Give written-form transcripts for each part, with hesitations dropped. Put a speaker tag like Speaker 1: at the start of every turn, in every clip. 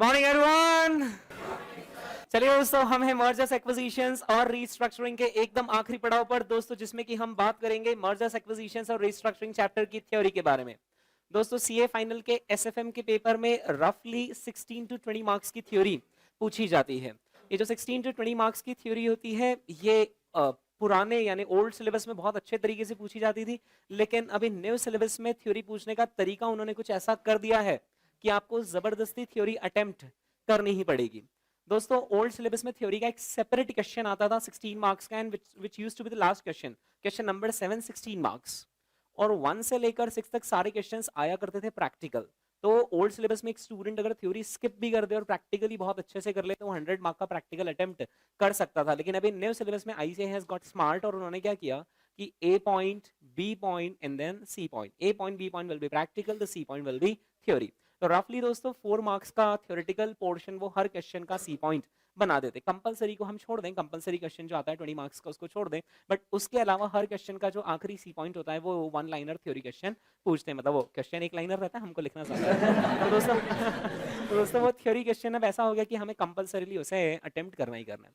Speaker 1: Morning everyone. चलिए दोस्तों, हम हैं मर्जर्स एक्विजिशंस और रीस्ट्रक्चरिंग के एकदम आखिरी पड़ाव पर दोस्तों, जिसमें कि हम बात करेंगे मर्जर्स एक्विजिशंस और रीस्ट्रक्चरिंग चैप्टर की थ्योरी के बारे में। दोस्तों, सीए फाइनल के एसएफएम के पेपर में रफली 16 टू 20 मार्क्स की थ्योरी पूछी जाती है। ये जो 16 टू 20 मार्क्स की थ्योरी होती है, ये पुराने यानी ओल्ड सिलेबस में बहुत अच्छे तरीके से पूछी जाती थी, लेकिन अभी न्यू सिलेबस में थ्योरी पूछने का तरीका उन्होंने कुछ ऐसा कर दिया है कि आपको जबरदस्ती थ्योरी अटेम्प्ट करनी ही पड़ेगी। दोस्तों, ओल्ड सिलेबस में थ्योरी का एक सेपरेट क्वेश्चन आता था 16 मार्क्स का, and which used to be the last question, question number 7 16 marks, और 1 से लेकर 6 तक सारे क्वेश्चंस आया करते थे प्रैक्टिकल। तो ओल्ड सिलेबस में एक स्टूडेंट अगर थ्योरी स्किप भी कर दे और प्रैक्टिकली बहुत अच्छे से कर ले तो 100 मार्क का प्रैक्टिकल अटेम्प्ट कर सकता था। लेकिन अभी न्यू सिलेबस में आईसीए हैज गॉट स्मार्ट और उन्होंने क्या किया कि A point, B point and then C point. A point, B point will be practical, the C point will be theory. तो रफली दोस्तों 4 मार्क्स का थ्योरेटिकल पोर्शन वो हर क्वेश्चन का सी पॉइंट बना देते। कंपलसरी को हम छोड़ दें, कंपलसरी क्वेश्चन जो आता है 20 मार्क्स का उसको छोड़ दें, बट उसके अलावा हर क्वेश्चन का जो आखिरी सी पॉइंट होता है वो 1 लाइनर थ्योरी क्वेश्चन पूछते हैं। मतलब वो क्वेश्चन 1 लाइनर रहता है, हमको लिखना ज़्यादा है। तो दोस्तों तो दोस्तों वो थ्योरी क्वेश्चन अब ऐसा हो गया कि हमें कंपलसरीली उसे अटेम्प्ट करना ही करना है।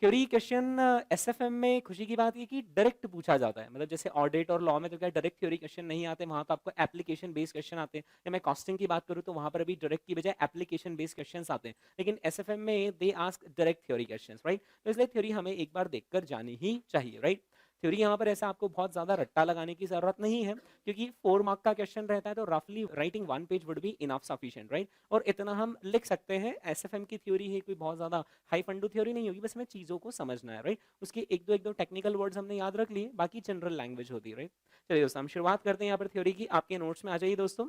Speaker 1: थ्योरी क्वेश्चन एसएफएम में खुशी की बात ये कि डायरेक्ट पूछा जाता है। मतलब जैसे ऑडिट और लॉ में तो क्या डायरेक्ट थ्योरी क्वेश्चन नहीं आते, वहां तो आपको एप्लीकेशन बेस्ड क्वेश्चन आते हैं। या मैं कॉस्टिंग की बात करूं तो वहां पर अभी डायरेक्ट की बजाय एप्लीकेशन बेस्ड क्वेश्चंस आते हैं। लेकिन एसएफएम में they ask direct theory questions, right. तो इसलिए थ्योरी हमें एक बार देखकर जानी ही चाहिए, राइट। थ्योरी यहाँ पर ऐसा आपको बहुत ज्यादा रट्टा लगाने की जरूरत नहीं है, क्योंकि 4 मार्क का क्वेश्चन रहता है, तो रफली writing 1 page would be enough sufficient, right. और इतना हम लिख सकते हैं। एसएफएम की थ्योरी है, कोई बहुत ज्यादा हाई फंडू थ्योरी नहीं होगी, बस हमें चीजों को समझना है, राइट। उसके एक दो टेक्निकल वर्ड्स हमने याद रख लिए, बाकी जनरल लैंग्वेज होती है, राइट। चलिए दोस्तों, हम शुरुआत करते हैं यहाँ पर थ्योरी की। आपके नोट्स में आ जाइए दोस्तों।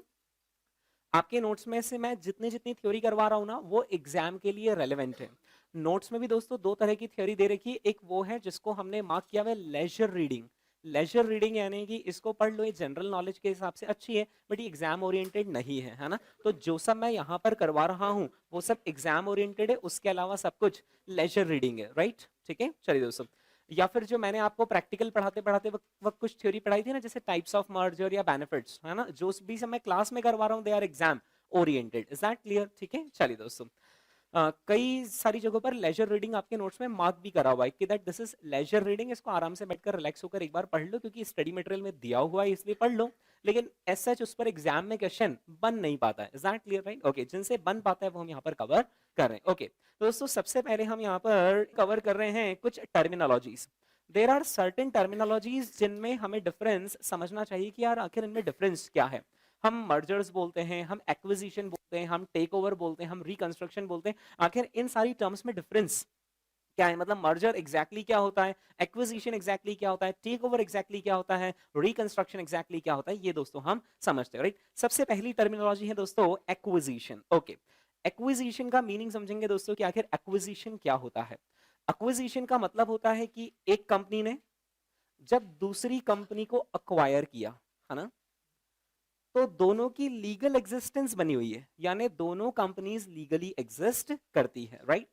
Speaker 1: आपके नोट्स में से मैं जितनी जितनी थ्योरी करवा रहा हूँ ना, वो एग्जाम के लिए रेलेवेंट है। नोट्स में भी दोस्तों 2 तरह की थ्योरी दे रखी है। एक वो है जिसको हमने मार्क किया हुआ है लेजर रीडिंग। लेजर रीडिंग यानी कि इसको पढ़ लो, ये जनरल नॉलेज के हिसाब से अच्छी है, बट ये एग्जाम ओरिएंटेड नहीं है ना। तो जो सब मैं यहाँ पर करवा रहा हूँ वो सब एग्जाम ओरिएंटेड है, उसके अलावा सब कुछ लेजर रीडिंग है, राइट। ठीक है, चलिए दोस्तों। या फिर जो मैंने आपको प्रैक्टिकल पढ़ाते पढ़ाते वक्त कुछ थ्योरी पढ़ाई थी ना, जैसे टाइप्स ऑफ मर्जर या बेनिफिट्स, है ना, जो भी सब मैं क्लास में करवा रहा हूँ they are exam oriented. Is that clear? ठीक है, चलिए दोस्तों। कई सारी जगहों पर लेजर रीडिंग आपके नोट्स में मार्क भी करा हुआ है कि that this is leisure reading. इसको आराम से बैठकर रिलैक्स होकर एक बार पढ़ लो, क्योंकि स्टडी मटेरियल में दिया हुआ है इसलिए पढ़ लो। लेकिन एज सच उस पर एग्जाम में क्वेश्चन बन नहीं पाता है। Is that clear? Right, okay. जिनसे बन पाता है वो हम यहाँ पर कवर कर रहे हैं। ओके तो दोस्तों, सबसे पहले हम यहाँ पर कवर कर रहे हैं कुछ terminologies. There are certain terminologies जिनमें हमें डिफरेंस समझना चाहिए कि यार आखिर इनमें डिफरेंस क्या है। हम मर्जर्स बोलते हैं, हम एक्विजिशन बोलते हैं, हम टेक ओवर बोलते हैं, हम रिकंस्ट्रक्शन बोलते हैं। आखिर इन सारी टर्म्स में डिफरेंस क्या है? मतलब मर्जर एग्जैक्टली क्या होता है, एक्विजिशन एग्जैक्टली क्या होता है, टेक ओवर एग्जैक्टली क्या होता है, रिकंस्ट्रक्शन एग्जैक्टली क्या होता है, ये दोस्तों हम समझते हैं, राइट। सबसे पहली टर्मिनोलॉजी है दोस्तों एक्विजिशन। ओके, एक्विजिशन का मीनिंग समझेंगे दोस्तों कि आखिर एक्विजिशन क्या होता है। एक्विजिशन का मतलब होता है कि एक कंपनी ने जब दूसरी कंपनी को अक्वायर किया, है ना, तो दोनों की लीगल एग्जिस्टेंस बनी हुई है, यानी दोनों कंपनीज लीगली एग्जिस्ट करती है, राइट।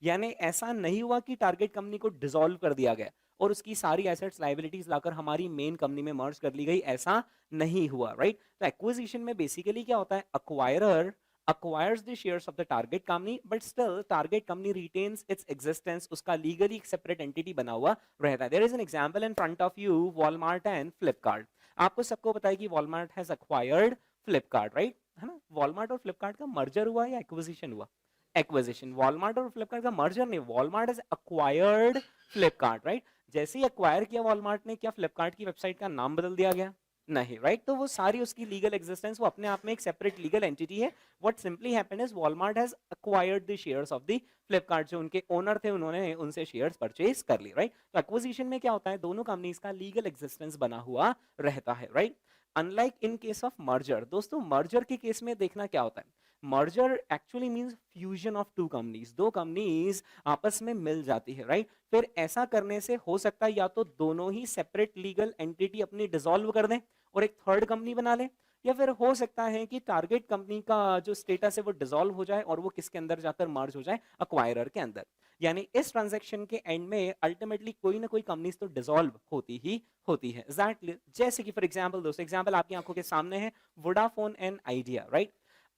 Speaker 1: यानी ऐसा नहीं हुआ कि टारगेट कंपनी को डिसॉल्व कर दिया गया और उसकी सारी एसेट्स लायबिलिटीज लाकर हमारी मेन कंपनी में मर्ज कर ली गई, ऐसा नहीं हुआ, राइट। तो एक्विजिशन में बेसिकली क्या होता है, acquirer acquires the shares of the target company but still target company retains its existence, उसका legally एक separate entity बना हुआ रहता है। There is an example in front of you, Walmart and Flipkart। आपको सबको पता है कि Walmart has acquired Flipkart, right? है ना। Walmart और Flipkart का मर्जर हुआ या एक्विजिशन हुआ? एक्विजिशन। Walmart और Flipkart का मर्जर नहीं, Walmart has acquired Flipkart, right? जैसे ही acquire किया Walmart ने, क्या Flipkart की वेबसाइट का नाम बदल दिया गया? नहीं, राइट। तो वो सारी उसकी लीगल एग्जिस्टेंस वो अपने आप में एक सेपरेट लीगल एंटिटी है। What simply happened is Walmart has acquired the shares of the Flipkart। जो उनके ओनर थे उन्होंने उनसे शेयर्स परचेज कर लिए, राइट। तो एक्विजिशन में क्या होता है, दोनों कंपनीज का लीगल एग्जिस्टेंस बना हुआ रहता है, right. Unlike in case of merger, दोस्तों मर्जर के केस में देखना क्या होता है, merger actually means fusion of two companies. दो कंपनीज आपस में मिल जाती है, राइट। फिर ऐसा करने से हो सकता है या तो दोनों ही सेपरेट लीगल एंटिटी अपनी डिसॉल्व कर दें और एक थर्ड कंपनी बना लें, या फिर हो सकता है कि टारगेट कंपनी का जो स्टेटस है वो डिसॉल्व हो जाए और वो किसके अंदर जाकर मर्ज हो जाए, अक्वायरर के अंदर। यानी इस ट्रांजैक्शन के एंड में अल्टीमेटली कोई ना कोई कंपनी तो डिसॉल्व होती ही होती है, एग्जैक्टली। जैसे कि फॉर एग्जांपल दोस्तों, एग्जांपल आपकी आंखों के सामने है, वोडाफोन एंड आइडिया, राइट।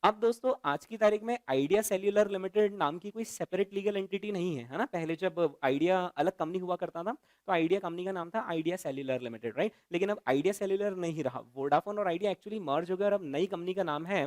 Speaker 1: अब दोस्तों आज की तारीख में आइडिया सेल्यूलर लिमिटेड नाम की कोई सेपरेट लीगल एंटिटी नहीं है, है ना। पहले जब आइडिया अलग कंपनी हुआ करता था तो आइडिया कंपनी का नाम था आइडिया सेल्यूलर लिमिटेड, राइट। लेकिन अब आइडिया सेल्यूलर नहीं रहा, वोडाफोन और आइडिया एक्चुअली मर्ज हो गया और अब नई कंपनी का नाम है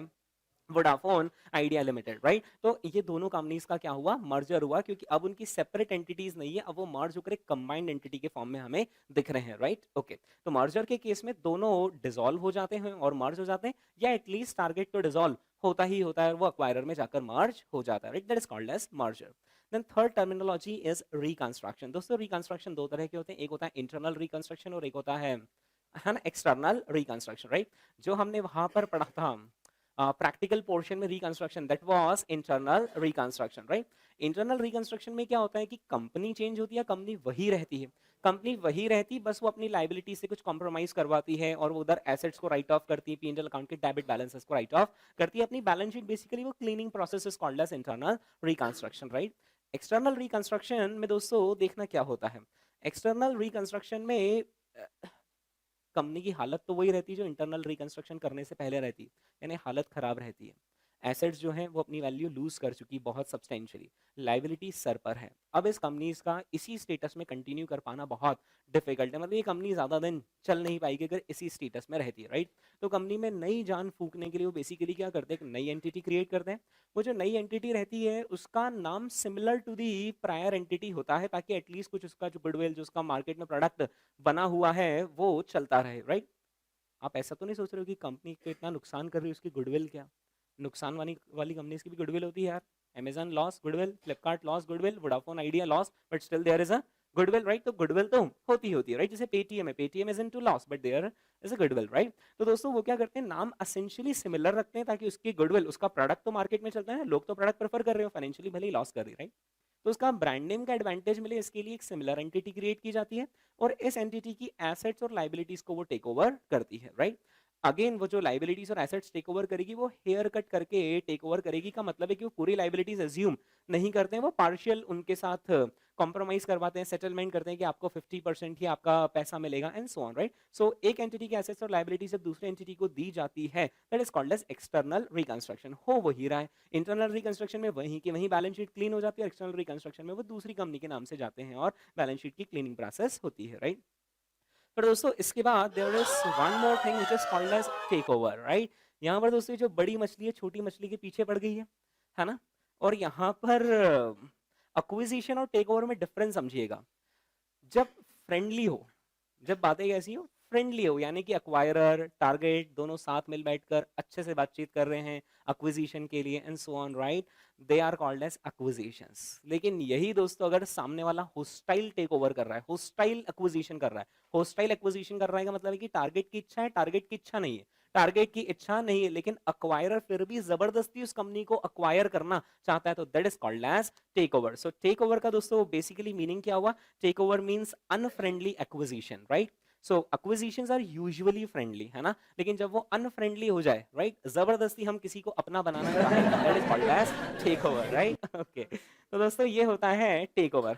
Speaker 1: वोडाफोन आइडिया लिमिटेड, राइट। तो ये दोनों कंपनीज का क्या हुआ, मर्जर हुआ, क्योंकि अब उनकी सेपरेट एंटिटीज नहीं है, अब वो मर्ज होकर एक कंबाइंड एंटिटी के फॉर्म में हमें दिख रहे हैं, राइट। ओके, तो मर्जर के केस में दोनों डिसॉल्व हो जाते हैं और मर्ज हो जाते हैं, या एटलीस्ट टारगेट तो डिसॉल्व होता ही होता है, वो अक्वायरर में जाकर मर्ज हो जाता है, right. That is called as merger. Then third terminology is reconstruction. दोस्तों रिकंस्ट्रक्शन दो तरह के होते हैं, एक होता है इंटरनल रिकंस्ट्रक्शन और एक होता है ना एक्सटर्नल रिकंस्ट्रक्शन, राइट। जो हमने वहां पर पढ़ा था प्रैक्टिकल पोर्शन में reconstruction, that was internal reconstruction, right. Internal reconstruction में क्या होता है कि कंपनी चेंज होती है, कंपनी वही रहती है, कंपनी वही रहती, बस वो अपनी लाइबिलिटी से कुछ कॉम्प्रोमाइज करवाती है और वो उधर एसेट्स को राइट ऑफ करती है, पी&एल अकाउंट के डेबिट बैलेंसेस को राइट ऑफ करती है, अपनी बैलेंस शीट बेसिकली वो cleaning process is called as internal reconstruction, right. External reconstruction में दोस्तों देखना क्या होता है, एक्सटर्नल रिकंस्ट्रक्शन में कंपनी की हालत तो वही रहती है जो इंटरनल रिकंस्ट्रक्शन करने से पहले रहती है, यानी हालत खराब रहती है, एसेट्स जो हैं वो अपनी वैल्यू लूज कर चुकी बहुत सब्सटेंशियली, लाइबिलिटी सर पर है। अब इस कंपनीज का इसी स्टेटस में कंटिन्यू कर पाना बहुत डिफिकल्ट है, मतलब ये कंपनी ज़्यादा दिन चल नहीं पाएगी अगर इसी स्टेटस में रहती है, राइट। तो कंपनी में नई जान फूकने के लिए वो बेसिकली क्या करते हैं, एक नई एंटिटी क्रिएट करते हैं। वो जो नई एंटिटी रहती है उसका नाम similar to the prior entity होता है, ताकि एटलीस्ट कुछ उसका जो गुडविल, जो उसका मार्केट में प्रोडक्ट बना हुआ है वो चलता रहे, राइट। आप ऐसा तो नहीं सोच रहे हो कि कंपनी को इतना नुकसान कर रही है उसकी गुडविल, क्या नुकसान वाली वाली कंपनीज की भी गुडविल होती है यार। Amazon loss goodwill, Flipkart loss goodwill, Vodafone Idea loss, but still there is a goodwill, right. तो गुडविल तो होती है, राइट। जैसे पेटीएम है, Paytm is into loss but there is a goodwill, right. तो दोस्तों वो क्या करते हैं, नाम एसेंशियली सिमिलर रखते हैं ताकि उसकी गुडविल, उसका प्रोडक्ट तो मार्केट में चलता है, लोग तो प्रोडक्ट प्रेफर कर रहे हो, फाइनेंशियली भले ही लॉस कर रही, राइट। तो उसका ब्रांड नेम का एडवांटेज मिले इसके लिए एक सिमिलर एंटिटी क्रिएट की जाती है और इस एंटिटी की एसेट्स और लाइबिलिटीज को वो टेक ओवर करती है, राइट। अगेन वो जो लाइबिलिटीज और एसेट्स टेक ओवर करेगी वो हेयर कट करके टेक ओवर करेगी, का मतलब है कि वो पूरी लाइबिलिटीज अज्यूम नहीं करते हैं, वो पार्शियल उनके साथ कॉम्प्रोमाइज करवाते हैं, सेटलमेंट करते हैं कि आपको 50% ही आपका पैसा मिलेगा एंड सो ऑन, राइट। सो एक एंटिटी की एसेट्स और लाइबिलिटी जब दूसरे एंटिटी को दी जाती है that is called as external reconstruction. हो वही रहा है, इंटरनल रिकंस्ट्रक्शन में वहीं की वहीं बैलेंस शीट क्लीन हो जाती है, एक्सटर्नल रिकंस्ट्रक्शन में वो दूसरी कंपनी के नाम से जाते हैं और बैलेंस शीट की क्लीनिंग प्रोसेस होती है, राइट। पर दोस्तों इसके बाद there is one more thing which is called as take over, right. यहाँ पर दोस्तों जो बड़ी मछली है छोटी मछली के पीछे पड़ गई है ना। और यहाँ पर अक्विजिशन और टेक ओवर में डिफरेंस समझिएगा। जब फ्रेंडली हो, जब बातें कैसी हो, फ्रेंडली हो, यानी कि अक्वायरर टारगेट दोनों साथ मिल बैठकर अच्छे से बातचीत कर रहे हैं अक्विजिशन के लिए and so on, right, they are called as acquisitions. लेकिन यही दोस्तों अगर सामने वाला होस्टाइल टेक ओवर कर रहा है, होस्टाइल एक्विजिशन कर रहा है, होस्टाइल एक्विजिशन कर रहा है का मतलब है कि टारगेट की इच्छा है, टारगेट की इच्छा नहीं है, टारगेट की इच्छा नहीं है, लेकिन अक्वायरर फिर भी जबरदस्ती उस कंपनी को अक्वायर करना चाहता है, तो that is called as take over. So take over का दोस्तों बेसिकली मीनिंग क्या हुआ, take over means unfriendly acquisition, right. So acquisitions are usually friendly, है ना, लेकिन जब वो अनफ्रेंडली हो जाए, राइट, जबरदस्ती हम किसी को अपना बनाना चाहें, that is called as take over, right. Okay, तो दोस्तों ये होता है टेक ओवर।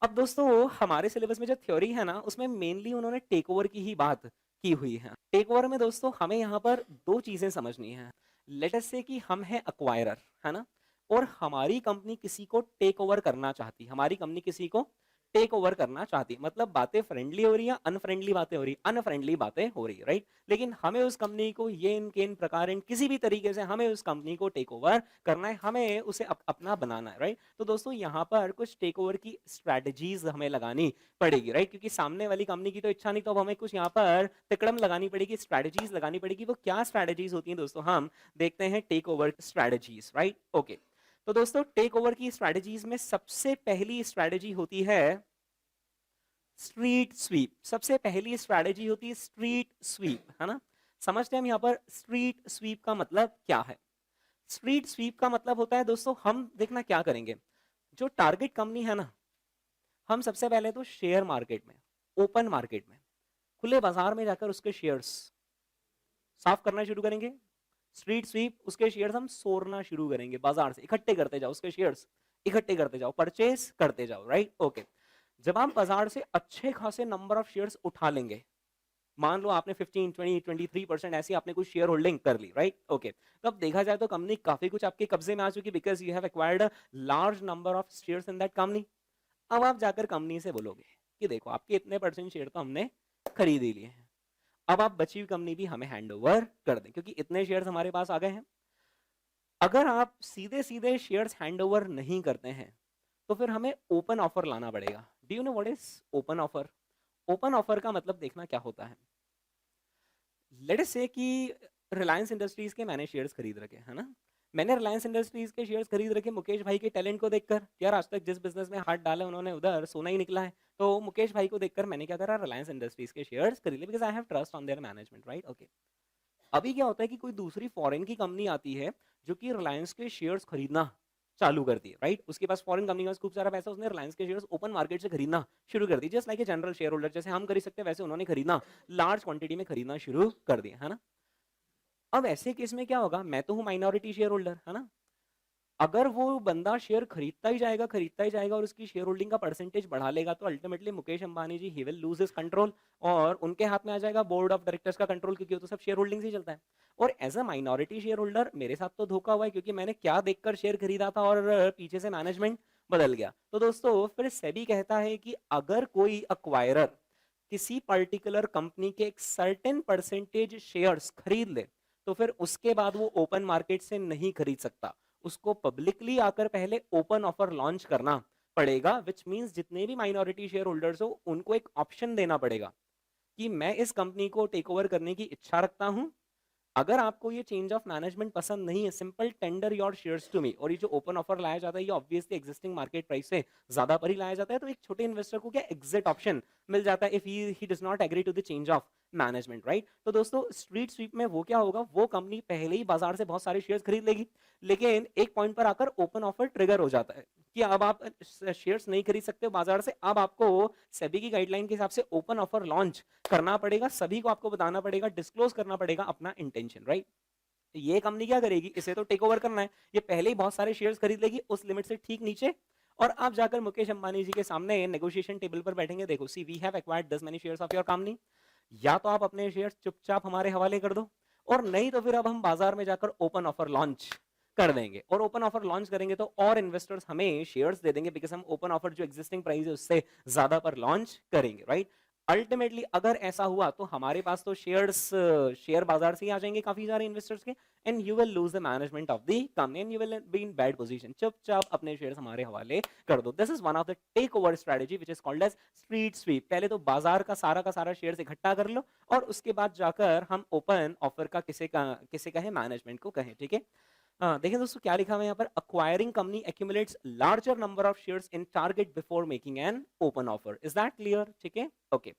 Speaker 1: अब दोस्तों हमारे सिलेबस में जो थ्योरी है ना उसमें मेनली उन्होंने टेक ओवर की ही बात की हुई है। टेक ओवर में दोस्तों हमें यहाँ पर दो चीजें समझनी है। लेट अस से कि हम हैं अक्वायरर, है ना, और हमारी कंपनी किसी को टेक ओवर करना चाहती, हमारी कंपनी किसी को टेक ओवर करना चाहती, मतलब बातें फ्रेंडली हो रही है, अनफ्रेंडली बातें हो रही, अनफ्रेंडली बातें हो रही, राइट। लेकिन हमें उस कंपनी को ये इन के इन प्रकार इन किसी भी तरीके से हमें उस कंपनी को टेक ओवर करना है, हमें उसे अपना बनाना है, राइट। तो दोस्तों यहाँ पर कुछ टेक ओवर की स्ट्रेटजीज हमें लगानी पड़ेगी, राइट, क्योंकि सामने वाली कंपनी की तो इच्छा नहीं, तो अब हमें कुछ यहाँ पर तिकड़म लगानी पड़ेगी, स्ट्रेटजीज लगानी पड़ेगी। वो क्या स्ट्रेटजीज होती हैं दोस्तों, हम देखते हैं take over strategies, right. Okay, तो दोस्तों टेक ओवर की स्ट्रेटजीज में सबसे पहली स्ट्रेटजी होती है स्ट्रीट स्वीप। सबसे पहली स्ट्रेटजी होती है स्ट्रीट स्वीप, है ना। समझते हैं हम यहाँ पर स्ट्रीट स्वीप का मतलब क्या है। स्ट्रीट स्वीप का मतलब होता है दोस्तों, हम देखना क्या करेंगे, जो टारगेट कंपनी है ना, हम सबसे पहले तो शेयर मार्केट में, ओपन मार्केट में, खुले बाजार में जाकर उसके शेयर्स साफ करना शुरू करेंगे। स्ट्रीट स्वीप, उसके शेयर्स हम सोरना शुरू करेंगे, बाजार से इकट्ठे करते जाओ, उसके शेयर्स इकट्ठे करते जाओ, परचेस करते जाओ, राइट। ओके, जब हम बाजार से अच्छे खासे नंबर ऑफ शेयर्स उठा लेंगे, मान लो आपने 15, 20, 23% ऐसी आपने कुछ शेयर होल्डिंग कर ली, राइट? ओके, तो अब देखा जाए तो कंपनी काफी कुछ आपके कब्जे में आ चुकी, because you have acquired a large number of shares in that company. अब आप जाकर कंपनी से बोलोगे कि देखो आपके इतने परसेंट शेयर तो हमने खरीद ही लिए हैं, अब आप बची हुई कंपनी भी हमें हैंड ओवर कर दें, क्योंकि इतने शेयर्स हमारे पास आ गए हैं। अगर आप सीधे सीधे शेयर्स हैंड ओवर नहीं करते हैं तो फिर हमें ओपन ऑफर लाना पड़ेगा। Do you know what is open offer? Open offer का मतलब देखना क्या होता है। लेट अस से कि रिलायंस इंडस्ट्रीज के मैंने शेयर्स खरीद रखे, है ना? मैंने रिलायंस इंडस्ट्रीज के शेयर्स खरीद रखे मुकेश भाई के टैलेंट को देखकर, यार आज तक जिस बिजनेस में हाथ डाले उन्होंने उधर सोना ही निकला है। तो मुकेश भाई को देखकर मैंने क्या करा, रिलायंस इंडस्ट्रीज के शेयर्स खरीद लिए, because I have trust on their management, right? Okay, अभी क्या होता है कि कोई दूसरी फॉरेन की कंपनी आती है जो कि रिलायंस के शेयर्स खरीदना चालू करती है, राइट? उसके पास फॉरेन कंपनी का खूब सारा पैसा, उसने रिलायंस के शेयर्स ओपन मार्केट से खरीदना शुरू कर दी, just like a general shareholder, जैसे हम कर सकते हैं वैसे उन्होंने खरीदना लार्ज क्वांटिटी में खरीदना शुरू कर दिया, है ना? अब ऐसे केस में क्या होगा, मैं तो हूं माइनॉरिटी शेयर होल्डर, है ना? अगर वो बंदा शेयर खरीदता ही जाएगा और उसकी शेयर होल्डिंग का परसेंटेज बढ़ा लेगा, तो ultimately Mukesh Ambani ji he will lose his control, और उनके हाथ में आ जाएगा बोर्ड ऑफ डायरेक्टर्स का कंट्रोल, क्योंकि वो तो सब शेयर होल्डिंग से ही चलता है। और as a minority share holder मेरे साथ तो धोखा हुआ है, क्योंकि मैंने क्या देखकर शेयर खरीदा था और पीछे से मैनेजमेंट बदल गया। तो दोस्तों फिर सेबी कहता है कि अगर कोई अक्वायरर किसी पर्टिकुलर कंपनी के एक सर्टेन परसेंटेज शेयर्स खरीद ले, तो फिर उसके बाद वो ओपन मार्केट से नहीं खरीद सकता, उसको पब्लिकली आकर पहले ओपन ऑफर लॉन्च करना पड़ेगा, विच मींस जितने भी माइनॉरिटी शेयर होल्डर्स हो उनको एक ऑप्शन देना पड़ेगा कि मैं इस कंपनी को टेक ओवर करने की इच्छा रखता हूं। अगर आपको ये चेंज ऑफ मैनेजमेंट पसंद नहीं है, simple tender your shares to me. और ये जो ओपन ऑफर लाया जाता है ये ऑब्वियसली एग्जिस्टिंग मार्केट प्राइस से ज्यादा पर ही लाया जाता है, तो एक छोटे इन्वेस्टर को क्या एग्जिट ऑप्शन मिल जाता है if he does not agree to the change of management, right? तो दोस्तों स्ट्रीट स्वीप में वो क्या होगा, वो कंपनी पहले ही बाजार से बहुत सारे शेयर्स खरीद लेगी, लेकिन एक पॉइंट पर आकर ओपन ऑफर ट्रिगर हो जाता है कि अब आप शेयर्स नहीं खरीद सकते हो बाजार से, अब आपको सेबी की गाइडलाइन के हिसाब से ओपन ऑफर लॉन्च करना पड़ेगा, सभी को आपको बताना पड़ेगा, डिस्क्लोज करना पड़ेगा अपना इंटेंशन, राइट? ये कंपनी क्या करेगी, इसे तो टेक ओवर करना है, ये पहले ही बहुत सारे शेयर्स खरीद लेगी उस लिमिट से ठीक नीचे, और आप जाकर मुकेश अंबानी जी के सामने नेगोशिएशन टेबल पर बैठेंगे, देखो see we have acquired this many shares of your company, या तो आप अपने शेयर्स चुपचाप हमारे हवाले कर दो, और नहीं तो फिर अब हम बाजार में जाकर ओपन ऑफर लॉन्च कर देंगे, और ओपन ऑफर लॉन्च करेंगे तो और इन्वेस्टर्स हमें शेयर्स दे देंगे, बिकॉज हम ओपन ऑफर जो एग्जिस्टिंग प्राइस है उससे ज्यादा पर लॉन्च करेंगे, राइट? अल्टीमेटली अगर ऐसा हुआ तो हमारे पास तो शेयर्स शेयर बाजार से ही आ जाएंगे काफी सारे इन्वेस्टर्स के, and you will lose the management of the company and you will be in bad position. चुपचाप अपने शेयर्स हमारे हवाले कर दो। This is one of the take over strategy which is called as street sweep. पहले तो बाजार का सारा शेयर्स इकट्ठा कर लो, और उसके बाद जाकर हम ओपन ऑफर का किसे कहें, मैनेजमेंट को कहें, ठीक है? देखिए दोस्तों क्या लिखा हुआ है यहाँ पर, acquiring company accumulates larger number of shares in target before making an open offer. Is that clear? ठीक है, ओके।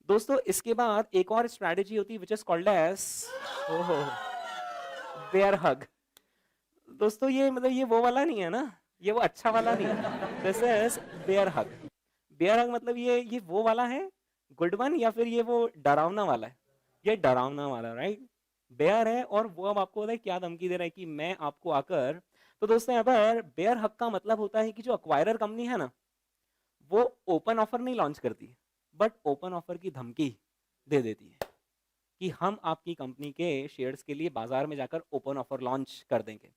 Speaker 1: दोस्तों इसके बाद एक और स्ट्रेटजी होती है which is called as bear hug. दोस्तों ये मतलब ये वो वाला नहीं है ना, ये वो अच्छा वाला नहीं है, this is bear hug. Bear hug मतलब ये वो वाला है गुड वन, या फिर ये वो डरावना वाला है? ये डरावना वाला, राइट? बेयर है, और वो अब आपको पता है क्या धमकी दे रहा है कि मैं आपको आकर, तो दोस्तों यहाँ पर बेयर हक का मतलब होता है कि जो अक्वायरर कंपनी है ना, वो ओपन ऑफर नहीं लॉन्च करती, बट ओपन ऑफर की धमकी दे देती है कि हम आपकी कंपनी के शेयर्स के लिए बाजार में जाकर ओपन ऑफर लॉन्च कर देंगे।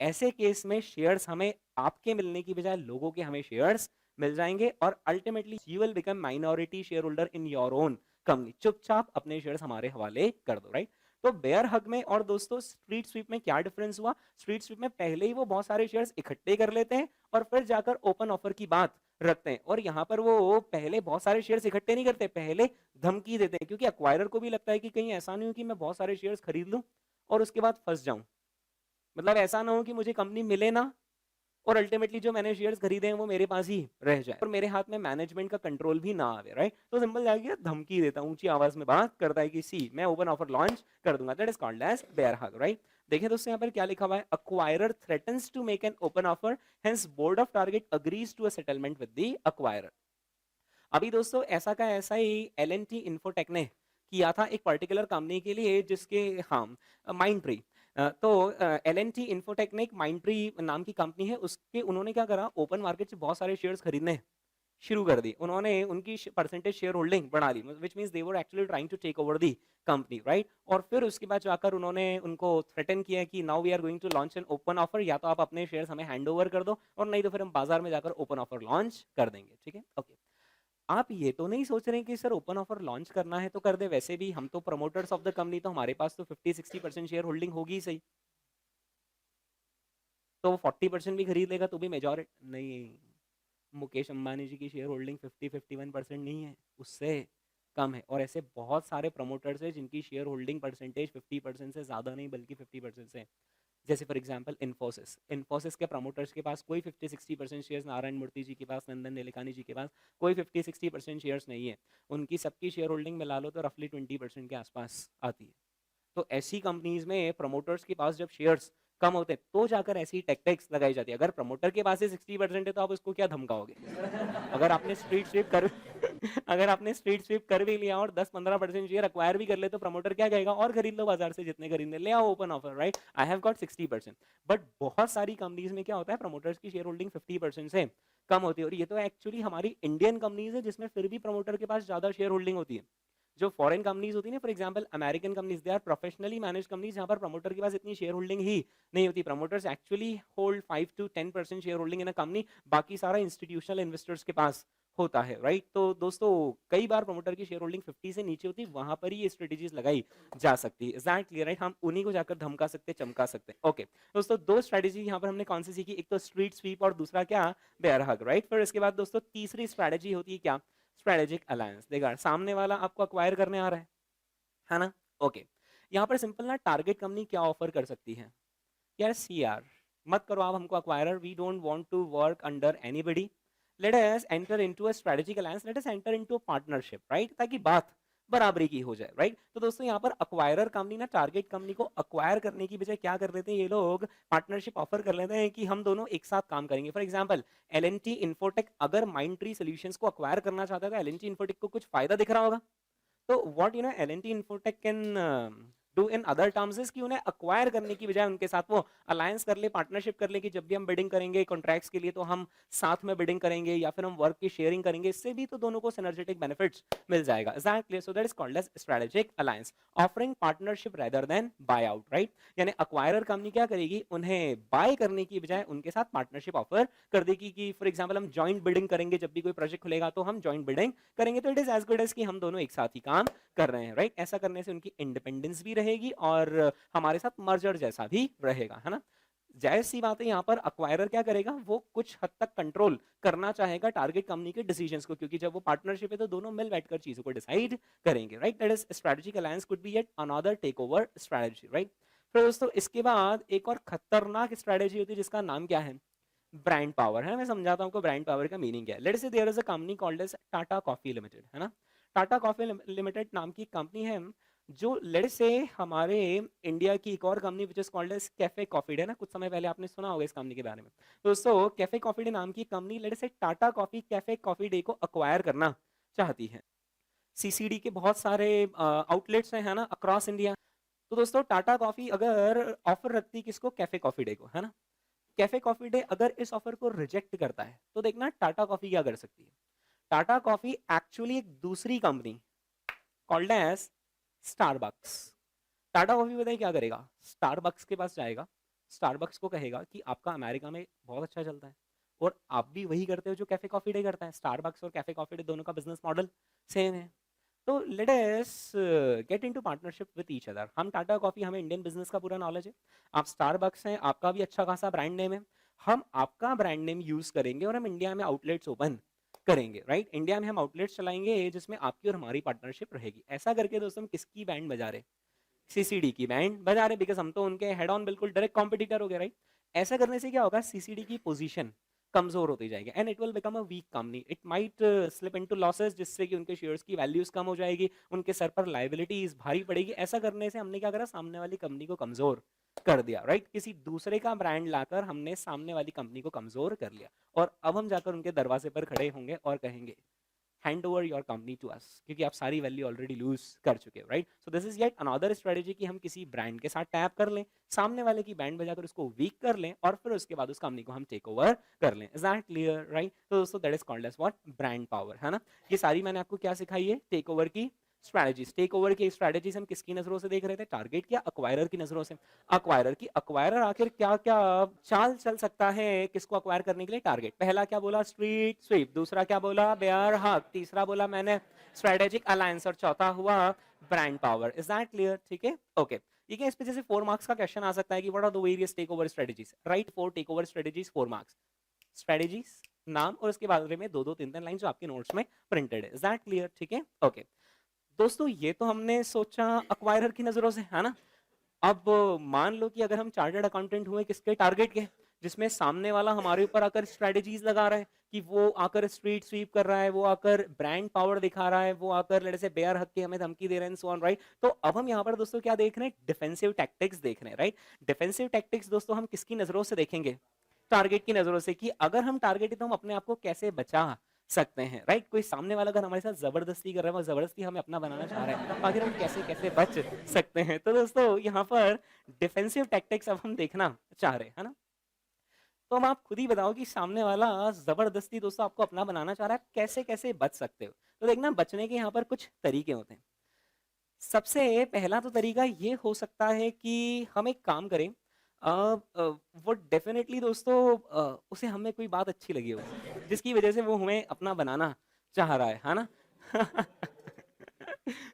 Speaker 1: ऐसे केस में शेयर्स हमें आपके मिलने की बजाय लोगों के हमें शेयर्स मिल जाएंगे, और ultimately you will become minority share holder in your own company. चुपचाप अपने शेयर्स हमारे हवाले कर दो, राइट? तो बेयर हग में और दोस्तों स्ट्रीट स्वीप में क्या डिफरेंस हुआ? स्ट्रीट स्वीप में पहले ही वो बहुत सारे शेयर्स इकट्ठे कर लेते हैं और फिर जाकर ओपन ऑफर की बात रखते हैं, और यहाँ पर वो पहले बहुत सारे शेयर्स इकट्ठे नहीं करते, पहले धमकी देते हैं, क्योंकि अक्वायरर को भी लगता है कि कहीं ऐसा नहीं हो कि मैं बहुत सारे शेयर्स खरीद लूं और उसके बाद फंस जाऊं। मतलब ऐसा ना हो कि मुझे कंपनी मिले ना, और अल्टीमेटली जो मैंने शेयर्स खरीदे हैं वो मेरे पास ही रह जाए और मेरे हाथ में मैनेजमेंट का कंट्रोल भी ना आवे, राइट? तो सिंपल जाके धमकी देता, ऊंची आवाज में बात करता है कि सी मैं ओपन ऑफर लॉन्च कर दूंगा। That is called as bear hug, right? देखिए दोस्तों यहाँ पर क्या लिखा हुआ है, acquirer threatens to make an open offer, hence board of target agrees to a settlement with the acquirer. अभी दोस्तों ऐसा का ऐसा ही L&T इन्फोटेक ने किया था एक पर्टिकुलर कंपनी के लिए, जिसके हाँ माइंड ट्री। तो L&T इन्फोटेक ने एक माइंड ट्री नाम की कंपनी है, उसके उन्होंने क्या करा, ओपन मार्केट से बहुत सारे शेयर्स खरीदने शुरू कर दी, उन्होंने उनकी परसेंटेज शेयर होल्डिंग बढ़ा ली, which means they were actually trying to take over the company, right. और फिर उसके बाद जाकर उन्होंने उनको थ्रेटन किया कि now we are going to launch an open offer, या तो आप अपने शेयर्स हमें हैंड ओवर कर दो, और नहीं तो फिर हम बाजार में जाकर ओपन ऑफर लॉन्च कर देंगे, ठीक है। ओके, आप ये तो नहीं सोच रहे हैं कि सर ओपन ऑफर लॉन्च करना है तो कर दे, वैसे भी हम तो प्रमोटर्स ऑफ द कंपनी, तो हमारे पास तो 50-60% शेयर होल्डिंग होगी ही सही, तो वो 40% भी खरीद लेगा तो भी मेजॉरिटी नहीं। मुकेश अंबानी जी की शेयर होल्डिंग 50-51% नहीं है, उससे कम है। और ऐसे बहुत सारे प्रमोटर्स हैं जिनकी शेयर होल्डिंग परसेंटेज 50% से ज़्यादा नहीं बल्कि 50% से। जैसे फॉर एग्जांपल इन्फोसिस, इन्फोसिस के प्रमोटर्स के पास कोई 50-60% शेयर्स, नारायण मूर्ति जी के पास, नंदन नीलेकानी जी के पास कोई 50-60% शेयर्स नहीं है। उनकी सबकी शेयर होल्डिंग मिला लो तो रफली 20% के आसपास आती है। तो ऐसी कंपनीज में प्रमोटर्स के पास जब शेयर्स कम होते हैं तो जाकर ऐसी टेक्टिक्स लगाई जाती है। अगर प्रमोटर के पास ही 60% है तो आप उसको क्या धमकाओगे? अगर आपने स्ट्रीट स्वीप कर अगर आपने स्ट्रीट स्वीप कर भी लिया और 10-15% शेयर अक्वायर भी कर ले तो प्रमोटर क्या कहेगा? और खरीद लो बाजार से, जितने खरीदने ले आओ open offer, right, I have got 60%। But बहुत सारी कंपनीज में क्या होता है, प्रमोटर्स की शेयर होल्डिंग 50% से कम होती है। और ये तो एक्चुअली हमारी इंडियन कंपनीज है जिसमें फिर भी प्रमोटर के पास ज्यादा शेयर होल्डिंग होती है। जो फॉरेन कंपनीज होती है ना, for example American companies, they are professionally manage companies जहां पर प्रमोटर के पास इतनी शेयर होल्डिंग ही नहीं होती। Promoters actually hold 5-10% share holding in a company, बाकी सारा इंस्टीट्यूशनल इन्वेस्टर्स के पास होता है, राइट। तो दोस्तों कई बार प्रमोटर की शेयर होल्डिंग 50 से नीचे होती है, वहां पर ही ये स्ट्रेटेजीज लगाई जा सकती है। एग्जैक्टली राइट, हम उन्हीं को जाकर धमका सकते, चमका सकते हैं। ओके दोस्तों, दो स्ट्रेटेजी यहाँ पर हमने कौन सी सीखी, एक तो स्ट्रीट स्वीप और दूसरा क्या, बेयर हग, राइट। फिर इसके बाद दोस्तों तीसरी स्ट्रेटेजी होती है क्या, स्ट्रेटेजिक अलायंस। देखा, सामने वाला आपको अक्वायर करने आ रहा है ना। ओके, यहाँ पर सिंपल ना, टारगेट कंपनी क्या ऑफर कर सकती है, यार सी यार मत करो आप हमको acquirer, we don't want to work under anybody, let us enter into a strategic alliance, let us enter into a partnership, right, ताकि बात बराबरी की हो जाए, राइट। तो दोस्तों यहाँ पर अक्वायरर कंपनी ना टारगेट कंपनी को अक्वायर करने की बजाय क्या कर देते हैं, ये लोग पार्टनरशिप ऑफर कर लेते हैं कि हम दोनों एक साथ काम करेंगे। फॉर एग्जांपल एल&टी इन्फोटेक अगर माइंड ट्री सॉल्यूशंस को अक्वायर करना चाहता है तो एल&टी इन्फोटेक को कुछ फायदा दिख रहा होगा। तो what L&T infotech can do in other terms is कि उन्हें अक्वायर करने की बजाय उनके साथ वो अलायंस कर ले, पार्टनरशिप कर ले कि जब भी हम बिडिंग करेंगे कॉन्ट्रैक्ट्स के लिए तो हम साथ में बिडिंग करेंगे या फिर हम वर्क की शेयरिंग करेंगे, इससे भी तो दोनों को सिनर्जेटिक बेनिफिट्स मिल जाएगा। Exactly, so that is called as strategic alliance, offering partnership rather than buy out, right. यानी अक्वायरर कंपनी क्या करेगी, उन्हें बाय करने की बजाय उनके साथ पार्टनरशिप ऑफर कर देगी कि फॉर एग्जांपल हम जॉइंट बिडिंग करेंगे, जब भी कोई प्रोजेक्ट खुलेगा तो हम जॉइंट बिडिंग करेंगे, तो it is as good as कि हम दोनों एक साथ ही काम कर रहे हैं, राइट। ऐसा करने से उनकी इंडिपेंडेंस भी रहेगी और हमारे साथ मर्जर जैसा भी रहेगा, है ना। जायज सी बात है, यहाँ पर अक्वायरर क्या करेगा, वो कुछ हद तक कंट्रोल करना चाहेगा टारगेट कंपनी के डिसीजंस को, क्योंकि जब वो पार्टनरशिप है तो दोनों मिल बैठकर चीजों को डिसाइड करेंगे, right. That is strategic alliance could be yet another take over strategy, right. फिर दोस्तों इसके बाद एक और खतरनाक स्ट्रेटेजी होती है जिसका नाम क्या है, ब्रांड पावर, है। मैं समझाता हूँ आपको ब्रांड पावर का मीनिंग क्या है। Let's say there is a company called as Tata Coffee Limited, है ना। टाटा कॉफी लिमिटेड नाम की कंपनी है, जो लेट्स से हमारे इंडिया की एक और company which is called as Cafe Coffee Day, ना, कुछ समय पहले आपने सुना होगा इस कंपनी के बारे में। दोस्तों कैफे कॉफी डे नाम की company let's say Tata coffee cafe Coffee day को अक्वायर करना चाहती है। सीसीडी के बहुत सारे आउटलेट्स हैं, है ना, अक्रॉस इंडिया। तो दोस्तों टाटा कॉफी अगर ऑफर रखती किसको, कैफे कॉफी डे को, है ना। कैफे कॉफी डे अगर इस ऑफर को रिजेक्ट करता है तो देखना टाटा कॉफी क्या कर सकती है। टाटा कॉफी एक्चुअली एक दूसरी company called as Starbucks, Tata coffee बताइए क्या करेगा, स्टारबक्स के पास जाएगा, स्टारबक्स को कहेगा कि आपका अमेरिका में बहुत अच्छा चलता है और आप भी वही करते हो जो कैफे कॉफी डे करता है। स्टारबक्स और कैफे कॉफी डे दोनों का बिजनेस मॉडल सेम है, तो let us get into partnership with each other. हम टाटा कॉफी, हमें इंडियन बिजनेस का पूरा नॉलेज है, आप स्टारबक्स हैं, आपका भी अच्छा खासा ब्रांड नेम है, हम आपका ब्रांड नेम यूज करेंगे और हम इंडिया में आउटलेट्स ओपन करेंगे, राइट। इंडिया में हम आउटलेट्स चलाएंगे जिसमें आपकी और हमारी पार्टनरशिप रहेगी। ऐसा करके दोस्तों हम किसकी बैंड बजा रहे, सीसीडी की बैंड बजा रहे, बिकॉज हम तो उनके हेड ऑन बिल्कुल डायरेक्ट कॉम्पिटिटर हो गए, राइट। ऐसा करने से क्या होगा, सीसीडी की पोजीशन कमजोर होती जाएगी and it will become a weak company, it might slip into losses, जिससे कि उनके शेयर्स की वैल्यूज कम हो जाएगी, उनके सर पर लायबिलिटीज भारी पड़ेगी। ऐसा करने से हमने क्या करा, सामने वाली कंपनी को कमजोर कर दिया, राइट। किसी दूसरे का ब्रांड लाकर हमने सामने वाली कंपनी को कमजोर कर लिया और अब हम जाकर उनके दरवाजे पर खड़े होंगे और कहेंगे hand over your company to us, क्योंकि आप सारी वैल्यू ऑलरेडी लूज कर चुके हो, right? So this is yet another strategy कि हम किसी ब्रांड के साथ टैप कर लें, सामने वाले की बैंड बजाकर उसको वीक कर लें और फिर उसके बाद उस कंपनी को हम टेक ओवर कर लें। Is that clear, right? तो दोस्तों that is called as what, brand power, है ना? ये सारी मैंने आपको क्या सिखाई है, टेक ओवर की स्ट्रैटेजीज। टेक ओवर की स्ट्रैटेजीज हम किसकी नजरों से देख रहे थे, टारगेट या अक्वायरर की नजरों से? अक्वायरर की। अक्वायरर आखिर क्या क्या चाल चल सकता है किसको अक्वायर करने के लिए, टारगेट। पहला क्या बोला, स्ट्रीट स्वीप, दूसरा क्या बोला, बेयर हक, तीसरा बोला मैंने स्ट्रेटेजिक अलायंस, और चौथा हुआ brand power. Is that clear? ठीक है, ओके। ठीक है, इस पे जैसे 4 मार्क्स का क्वेश्चन आ सकता है कि what are the various take over strategies, right? 4 take over strategies, 4 marks. Strategies, नाम और उसके बारे में 2-2 3-3 लाइन जो आपके नोट्स में प्रिंटेड है। Is that clear? ठीक है, ओके। दोस्तों ये तो हमने सोचा अक्वायरर की नजरों से, है ना? अब मान लो कि अगर हम चार्टर्ड अकाउंटेंट हुए किसके, टारगेट के, जिसमें सामने वाला हमारे ऊपर आकर स्ट्रेटेजीज लगा रहा है कि वो आकर स्ट्रीट स्वीप कर रहा है, वो आकर ब्रांड पावर दिखा रहा है, वो आकर लड़े से बेयर हक के हमें धमकी दे रहे हैं, सो ऑन, राइट? तो अब हम यहाँ पर दोस्तों क्या देख रहे हैं, डिफेंसिव टैक्टिक्स देख रहे हैं, राइट? डिफेंसिव टैक्टिक्स दोस्तों हम किसकी नजरों से देखेंगे, टारगेट की नजरों से, कि अगर हम टारगेट है तो हम अपने आप को कैसे बचा सकते हैं, राइट? कोई सामने वाला अगर हमारे साथ जबरदस्ती कर रहा है, वो जबरदस्ती हमें अपना बनाना चाह रहा है, तो आखिर हम कैसे कैसे बच सकते हैं? तो दोस्तों यहाँ पर डिफेंसिव टैक्टिक्स अब हम देखना चाह रहे हैं, है ना? तो अब आप खुद ही बताओ कि सामने वाला जबरदस्ती दोस्तों आपको अपना बनाना चाह रहा है, कैसे कैसे बच सकते हो? तो देखना, बचने के यहाँ पर कुछ तरीके होते हैं। सबसे पहला तो तरीका ये हो सकता है कि हम एक काम करें, वो डेफिनेटली दोस्तों उसे हमें कोई बात अच्छी लगी हो, जिसकी वजह से वो हमें अपना बनाना चाह रहा है ना?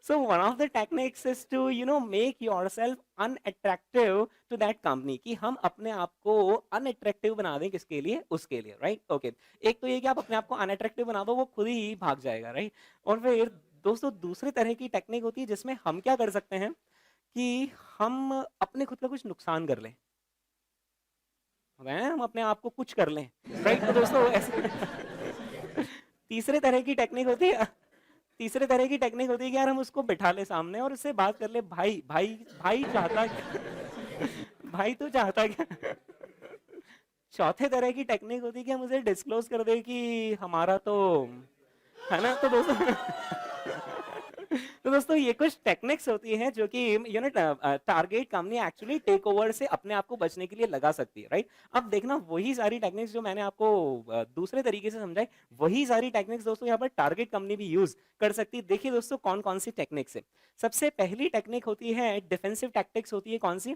Speaker 1: So one of the techniques is to make yourself unattractive to that company, कि हम अपने आप को अनअट्रैक्टिव बना दें, किसके लिए, उसके लिए, राइट? ओके। एक तो ये कि आप अपने आप को अनअट्रैक्टिव बना दो, वो खुद ही भाग जाएगा, राइट? और फिर दोस्तों दूसरी तरह की टेक्निक होती है जिसमें हम क्या कर सकते हैं कि हम अपने खुद का कुछ नुकसान कर लें, हम अपने आप को कुछ कर लें, राइट? तो दोस्तों ऐसे तीसरे तरह की टेक्निक होती है, तीसरे तरह की टेक्निक होती है कि यार हम उसको बिठा ले सामने और उससे बात कर ले, भाई भाई भाई चाहता क्या भाई तू चाहता क्या? चौथे तरह की टेक्निक होती है कि हम उसे डिस्क्लोज कर दे कि हमारा तो, है ना? तो दोस्तों तो दोस्तों ये कुछ टेक्निक्स होती हैं जो कि target company actually take over से अपने आप को बचने के लिए लगा सकती है, राइट? अब देखना, वही सारी टेक्निक्स जो मैंने आपको दूसरे तरीके से समझाई, वही सारी टेक्निक्स दोस्तों यहाँ पर टारगेट कंपनी भी यूज कर सकती है। देखिए दोस्तों कौन कौन सी टेक्निक्स है। सबसे पहली टेक्निक होती है डिफेंसिव टैक्टिक्स, होती है कौन सी,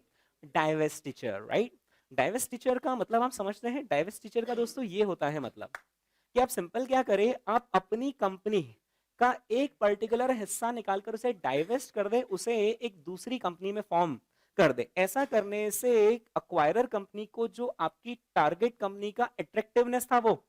Speaker 1: डाइवेस्टिचर, राइट? डाइवेस्टिचर का मतलब आप समझते हैं, डाइवेस्टिचर का दोस्तों ये होता है मतलब कि आप सिंपल क्या करें, आप अपनी कंपनी का एक पर्टिकुलर हिस्सा निकालकर उसे डाइवेस्ट कर दे, उसे एक दूसरी कंपनी में फॉर्म कर दे। ऐसा करने से अक्वायरर कंपनी को जो आपकी टारगेट कंपनी का अट्रैक्टिवनेस था वो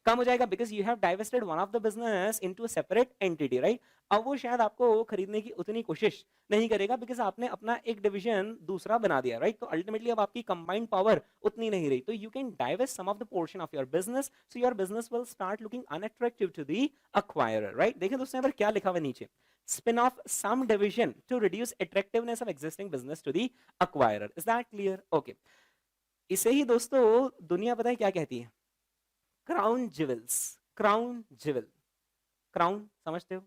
Speaker 1: कम हो जाएगा, because you have divested one of the business into a separate entity, right? अब वो शायद आपको खरीदने की उतनी कोशिश नहीं करेगा, बिकॉज आपने अपना एक डिवीजन दूसरा बना दिया, राइट? तो अल्टीमेटली अब आपकी कंबाइंड पावर उतनी नहीं रही, तो you can divest some of the portion of your business, so your business will start looking unattractive to the acquirer, right? देखिए दोस्तों यहाँ पर क्या लिखा हुआ नीचे, spin off some division to reduce attractiveness of existing business to the acquirer. Is that clear? Okay. इसे ही दोस्तों दुनिया पता है क्या कहती है, crown jewels. Crown jewel, crown समझते हो,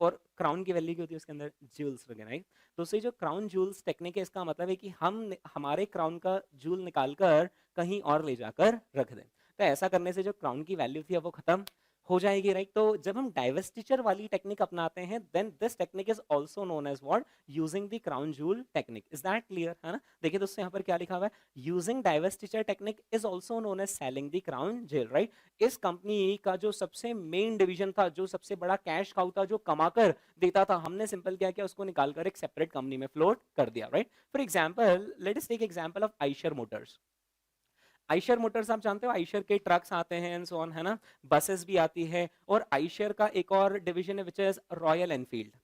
Speaker 1: और क्राउन की वैल्यू क्या होती है, उसके अंदर ज्वेल्स वगैरह, राइट? दोस्तों जो क्राउन ज्वेल्स टेक्निक है, इसका मतलब है कि हम हमारे क्राउन का ज्वेल निकालकर कहीं और ले जाकर रख दें। तो ऐसा करने से जो क्राउन की वैल्यू थी वो खत्म हो जाएगी, राइट? तो जब हम डाइवेस्टिचर वाली टेक्निक अपनाते हैं, then this technique is also known as what, using the crown jewel technique. Is that clear, है ना? देखिए दोस्तों यहाँ पर क्या लिखा हुआ है, using divestiture technique is also known as selling the crown jewel, right? इस कंपनी का जो सबसे मेन डिवीजन था, जो सबसे बड़ा कैश काउ था, जो कमाकर देता था, हमने सिंपल क्या किया, उसको निकालकर एक सेपरेट कंपनी में फ्लोट कर दिया, right? For example, let us take example of Eicher Motors. Eicher Motors आप जानते हो, आइशर के ट्रक्स आते हैं एंड सो ऑन, है ना? बसेस भी आती है, और आइशर का एक और डिवीजन है which is Royal Enfield.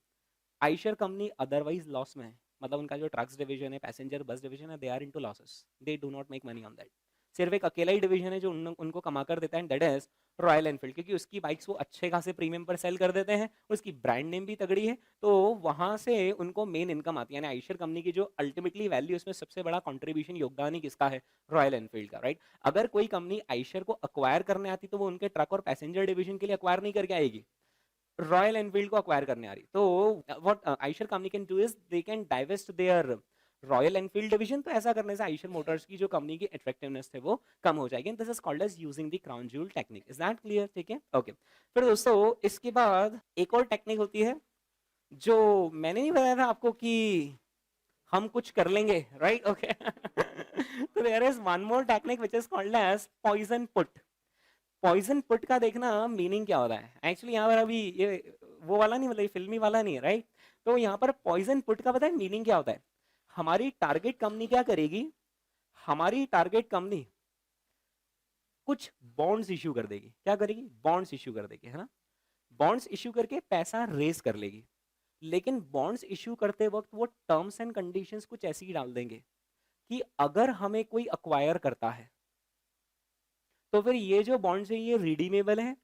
Speaker 1: Eicher company otherwise loss में है, मतलब उनका जो ट्रक्स डिवीजन है, पैसेंजर बस डिवीजन है, they are into losses, they do not make money on that. सिर्फ एक अकेला ही डिवीजन है जो उनको कमा कर देता है, दैट इज रॉयल एनफील्ड, क्योंकि उसकी बाइक्स वो अच्छे खासे प्रीमियम पर सेल कर देते हैं, उसकी ब्रांड नेम भी तगड़ी है, तो वहां से उनको मेन इनकम आती है। यानी आइशर कंपनी की जो अल्टीमेटली वैल्यू, उसमें सबसे बड़ा कंट्रीब्यूशन, योगदान ही किसका है, रॉयल एनफील्ड का, राइट? अगर कोई कंपनी आइशर को अक्वायर करने आती तो वो उनके ट्रक और पैसेंजर डिवीजन के लिए अक्वायर नहीं करके आएगी, रॉयल एनफील्ड को अक्वायर करने आ रही, तो what Eicher company can do is they can divest their Royal Enfield division. तो ऐसा करने से आइशर मोटर्स की जो कंपनी की अट्रैक्टिवनेस थे वो कम हो जाएगी। This is called as using the crown jewel technique. Is that clear? ठीक है, ओके। फिर दोस्तों इसके बाद एक और टेक्निक होती है जो मैंने नहीं बताया था आपको कि हम कुछ कर लेंगे, राइट? ओके। तो there is one more technique which is called as poison put. Poison put का देखना मीनिंग क्या होता है एक्चुअली। यहाँ पर अभी ये वो वाला नहीं, मतलब फिल्मी वाला नहीं है, राइट? तो यहाँ पर पॉइजन पुट का पता है मीनिंग क्या होता है? हमारी टारगेट कंपनी क्या करेगी? हमारी टारगेट कंपनी कुछ बॉन्ड्स इश्यू कर देगी। क्या करेगी? बॉन्ड्स इश्यू कर देगी, है ना? बॉन्ड्स इश्यू करके पैसा रेज कर लेगी। लेकिन बॉन्ड्स इश्यू करते वक्त वो टर्म्स एंड कंडीशंस कुछ ऐसी ही डाल देंगे कि अगर हमें कोई अक्वायर करता है तो फिर ये जो बॉन्ड्स है ये रिडीमेबल है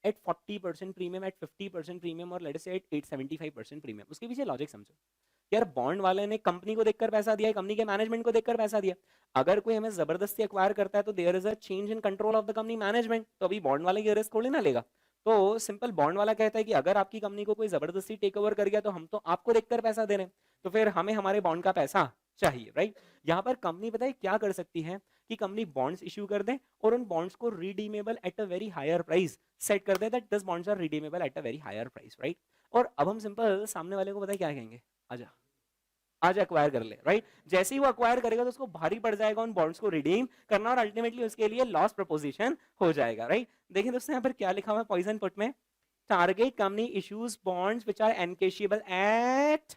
Speaker 1: एट 40% प्रीमियम, एट 50% प्रीमियम, और लेट्स से एट 875% प्रीमियम। उसके पीछे लॉजिक समझो यार। बॉन्ड वाले ने कंपनी को देखकर पैसा दिया है, कंपनी के मैनेजमेंट को देखकर पैसा दिया। अगर कोई हमें जबरदस्ती एक्वायर करता है तो there is a change in control of the company management, तो अभी बॉन्ड वाले की रिस्क थोड़ी ना लेगा। तो सिंपल बॉन्ड वाला कहता है कि अगर आपकी कंपनी को कोई जबरदस्ती टेक ओवर कर गया तो हम तो आपको देखकर पैसा दे रहे हैं, तो फिर हमें हमारे बॉन्ड का पैसा चाहिए, राइट? यहाँ पर कंपनी पता है क्या कर सकती है कि कंपनी बॉन्ड्स इश्यू कर दे और उन बॉन्ड्स को redeemable at a very higher price सेट कर दे, that this bonds are redeemable at a very higher price, right? और अब हम सिंपल सामने वाले को पता है क्या कहेंगे? आजा आज अक्वायर कर ले, राइट? जैसे ही वो अक्वायर करेगा तो उसको भारी पड़ जाएगा उन बॉन्ड्स को रिडीम करना, और अल्टीमेटली उसके लिए लॉस प्रपोजिशन हो जाएगा, राइट? देखिए दोस्तों यहाँ पर क्या लिखा हुआ है पॉइजन पुट में? Target company issues bonds which are encashable at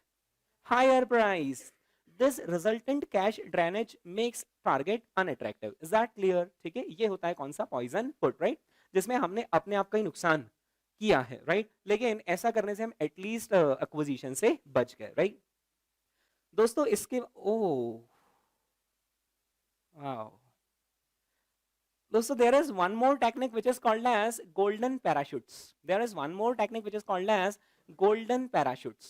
Speaker 1: higher price, this resultant cash drainage makes target unattractive. Is that clear? ठीक है, ये होता है कौन सा? Poison put, right? जिसमें हमने अपने आप का ही नुकसान किया है, राइट? लेकिन ऐसा करने से हम एटलीस्ट एक्विजिशन से बच गए, राइट? दोस्तों इसके ओ वाओ दोस्तों, there is one more technique which is called as golden parachutes. There is one more technique which is called as golden parachutes.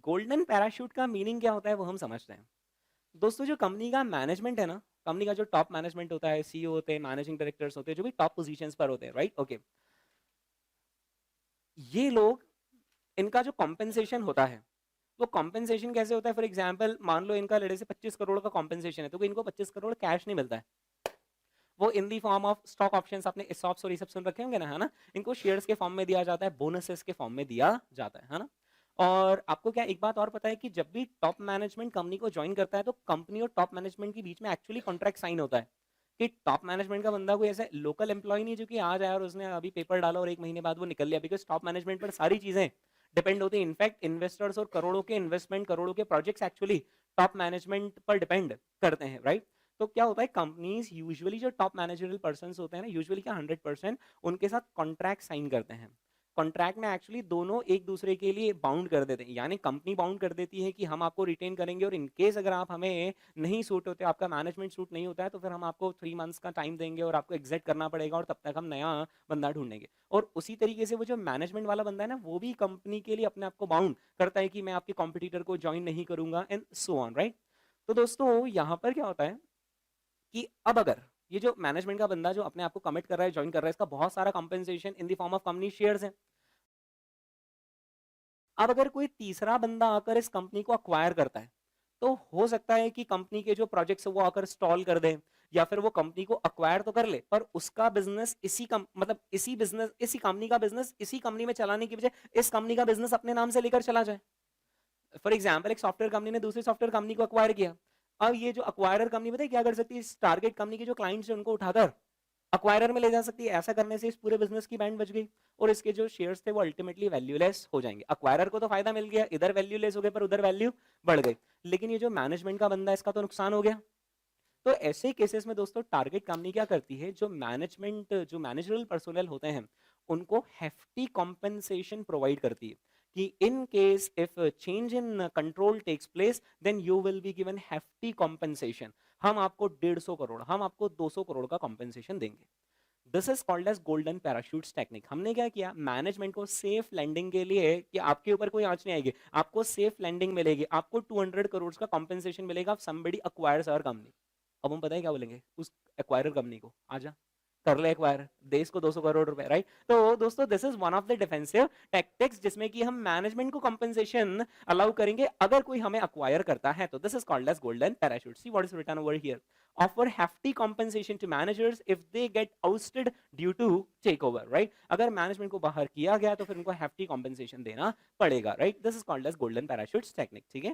Speaker 1: golden parachute का मीनिंग क्या होता है वो हम समझते हैं। दोस्तों जो कंपनी का मैनेजमेंट है ना, कंपनी का जो टॉप मैनेजमेंट होता है, सीईओ होते हैं, मैनेजिंग डायरेक्टर्स होते हैं, जो भी टॉप पोजीशंस पर होते हैं, राइट? ओके, ये लोग, इनका जो कॉम्पेंसेशन होता है वो कॉम्पेंसेशन कैसे होता है? फॉर एग्जांपल मान लो इनका लेटे से 25 करोड़ का कॉम्पेंसेशन है, तो इनको 25 करोड़ कैश नहीं मिलता है, वो in the form of stock options, आपने ESOPs और ये सब सुन रखे होंगे ना, है ना? इनको शेयर्स के फॉर्म में दिया जाता है, बोनसेस के फॉर्म में दिया जाता है ना? और आपको क्या एक बात और पता है कि जब भी टॉप मैनेजमेंट कंपनी को ज्वाइन करता है तो कंपनी और टॉप मैनेजमेंट के बीच में एक्चुअली कॉन्ट्रैक्ट साइन होता है कि टॉप मैनेजमेंट का बंदा कोई ऐसे लोकल एम्प्लॉय नहीं जो कि आज आया और उसने अभी पेपर डाला और 1 महीने बाद वो निकल लिया, बिकॉज टॉप मैनेजमेंट पर सारी चीजें डिपेंड होती है। इनफैक्ट इन्वेस्टर्स और करोड़ों के इन्वेस्टमेंट, करोड़ों के प्रोजेक्ट्स एक्चुअली टॉप मैनेजमेंट पर डिपेंड करते हैं, राइट? तो क्या होता है, कंपनीज यूजुअली जो टॉप मैनेजरियल पर्सन होते हैं ना, यूजुअली क्या 100% उनके साथ कॉन्ट्रैक्ट साइन करते हैं। कॉन्ट्रैक्ट में एक्चुअली दोनों एक दूसरे के लिए बाउंड कर देते हैं, यानी कंपनी बाउंड कर देती है कि हम आपको रिटेन करेंगे और इनकेस अगर आप हमें नहीं सूट होते, आपका मैनेजमेंट सूट नहीं होता है, तो फिर हम आपको 3 मंथ्स का टाइम देंगे और आपको एग्जिट करना पड़ेगा और तब तक हम नया बंदा ढूंढेंगे। और उसी तरीके से वो जो मैनेजमेंट वाला बंदा है ना, वो भी कंपनी के लिए अपने आप को बाउंड करता है कि मैं आपके कॉम्पिटिटर को ज्वाइन नहीं करूंगा एंड सो ऑन, राइट? तो दोस्तों यहाँ पर क्या होता है कि अब अगर ये जो मैनेजमेंट का बंदा जो अपने आप को कमिट कर रहा है, ज्वाइन कर रहा है, इसका बहुत सारा compensation in the form of company shares है। अब अगर कोई तीसरा बंदा आकर इस कंपनी को अक्वायर करता है तो हो सकता है कि कंपनी के जो प्रोजेक्ट्स है वो आकर स्टॉल कर दे, या फिर वो कंपनी को अक्वायर तो कर ले पर उसका बिजनेस मतलब इसी बिजनेस, इसी कंपनी का बिजनेस इसी कंपनी में चलाने की बजाय इस कंपनी का बिजनेस अपने नाम से लेकर चला जाए। फॉर एग्जाम्पल एक सॉफ्टवेयर कंपनी ने दूसरी सॉफ्टवेयर कंपनी को अक्वायर किया। अब ये जो अक्वायरर कंपनी बताए क्या कर सकती है, इस टारगेट कंपनी के जो क्लाइंट्स है उनको उठाकर अक्वायरर में ले जा सकती है। ऐसा करने से इस पूरे बिजनेस की बैंड बच गई और इसके जो शेयर्स थे वो अल्टीमेटली वैल्यूलेस हो जाएंगे। अक्वायरर को तो फायदा मिल गया, इधर वैल्यूलेस हो गए पर उधर वैल्यू बढ़ गई, लेकिन ये जो मैनेजमेंट का बंदा है इसका तो नुकसान हो गया। तो ऐसे केसेस में दोस्तों टारगेट कंपनी क्या करती है, जो मैनेजमेंट, जो मैनेजरल पर्सोनल होते हैं उनको हेफ्टी कॉम्पेंसेशन प्रोवाइड करती है कि in case if change in control takes place then you will be given hefty compensation. हम आपको 150 करोड़, हम आपको 200 करोड़ का कॉम्पेंसेशन देंगे। This is called as golden parachutes technique. हमने क्या किया, मैनेजमेंट को सेफ लैंडिंग के लिए कि आपके ऊपर कोई आंच नहीं आएगी, आपको सेफ लैंडिंग मिलेगी, आपको 200 करोड़ का कॉम्पेंसेशन मिलेगा। Somebody acquires our company. अब हम पता है क्या बोलेंगे उस एक्वायरर कंपनी को, आजा कर ले एक्वायर, देश को 200 करोड़ रुपए, राइट? तो दोस्तों this is one of the defensive tactics जिसमें कि हम मैनेजमेंट को कंपनसेशन अलाउ करेंगे अगर कोई हमें अक्वायर करता है। तो this is called as golden parachute. See what is written over here, offer hefty compensation to managers if they get ousted due to takeover, right? अगर मैनेजमेंट को बाहर किया गया तो फिर उनको hefty compensation देना पड़ेगा, right? This is called as golden parachute technique, ठीक है?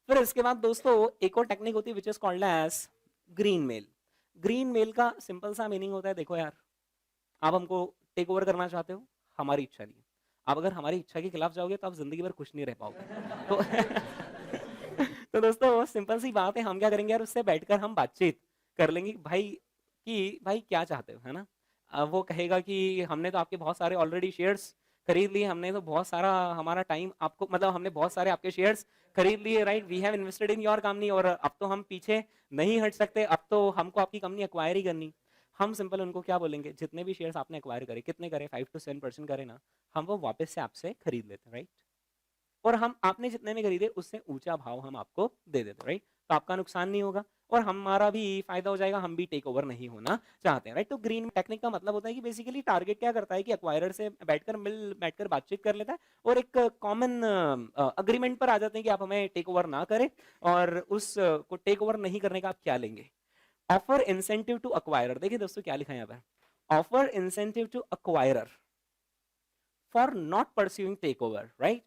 Speaker 1: फिर इसके बाद दोस्तों एक और टेक्निक होती है which is called as green mail. Green mail का सिंपल सा मीनिंग होता है, देखो यार, आप हमको टेक ओवर करना चाहते हो, हमारी इच्छा नहीं है, आप अगर हमारी इच्छा के खिलाफ जाओगे तो आप जिंदगी भर खुश नहीं रह पाओगे। तो तो दोस्तों सिंपल सी बात है, हम क्या करेंगे यार, उससे बैठकर हम बातचीत कर लेंगे कि भाई क्या चाहते हो, है ना? अब वो कहेगा कि हमने तो आपके बहुत सारे ऑलरेडी शेयर्स खरीद लिए, हमने तो बहुत सारा हमारा टाइम आपको, मतलब हमने बहुत सारे आपके शेयर्स खरीद लिए, right? We have invested in your company, और अब तो हम पीछे नहीं हट सकते, अब तो हमको आपकी कंपनी एक्वायर ही करनी। हम सिंपल उनको क्या बोलेंगे, जितने भी शेयर्स आपने एक्वायर करे, कितने करे, 5 to 7% करे ना, हम वो वापस से आपसे खरीद लेते हैं, राइट? और हम आपने जितने में खरीदे उससे ऊंचा भाव हम आपको दे देते, राइट? तो आपका नुकसान नहीं होगा और हमारा भी फायदा हो जाएगा, हम भी टेक ओवर नहीं होना चाहते हैं, राइट? तो ग्रीन टेक्निक का मतलब होता है कि बेसिकली टारगेट क्या करता है कि एक्वायरर से बैठकर बातचीत कर लेता है और एक कॉमन अग्रीमेंट पर आ जाते हैं कि आप हमें टेक ओवर ना करें, और उस को टेक ओवर नहीं करने का आप क्या लेंगे? Offer incentive to acquirer. देखिए दोस्तों क्या लिखा है यहाँ पर, offer incentive to acquirer for not pursuing take over, right?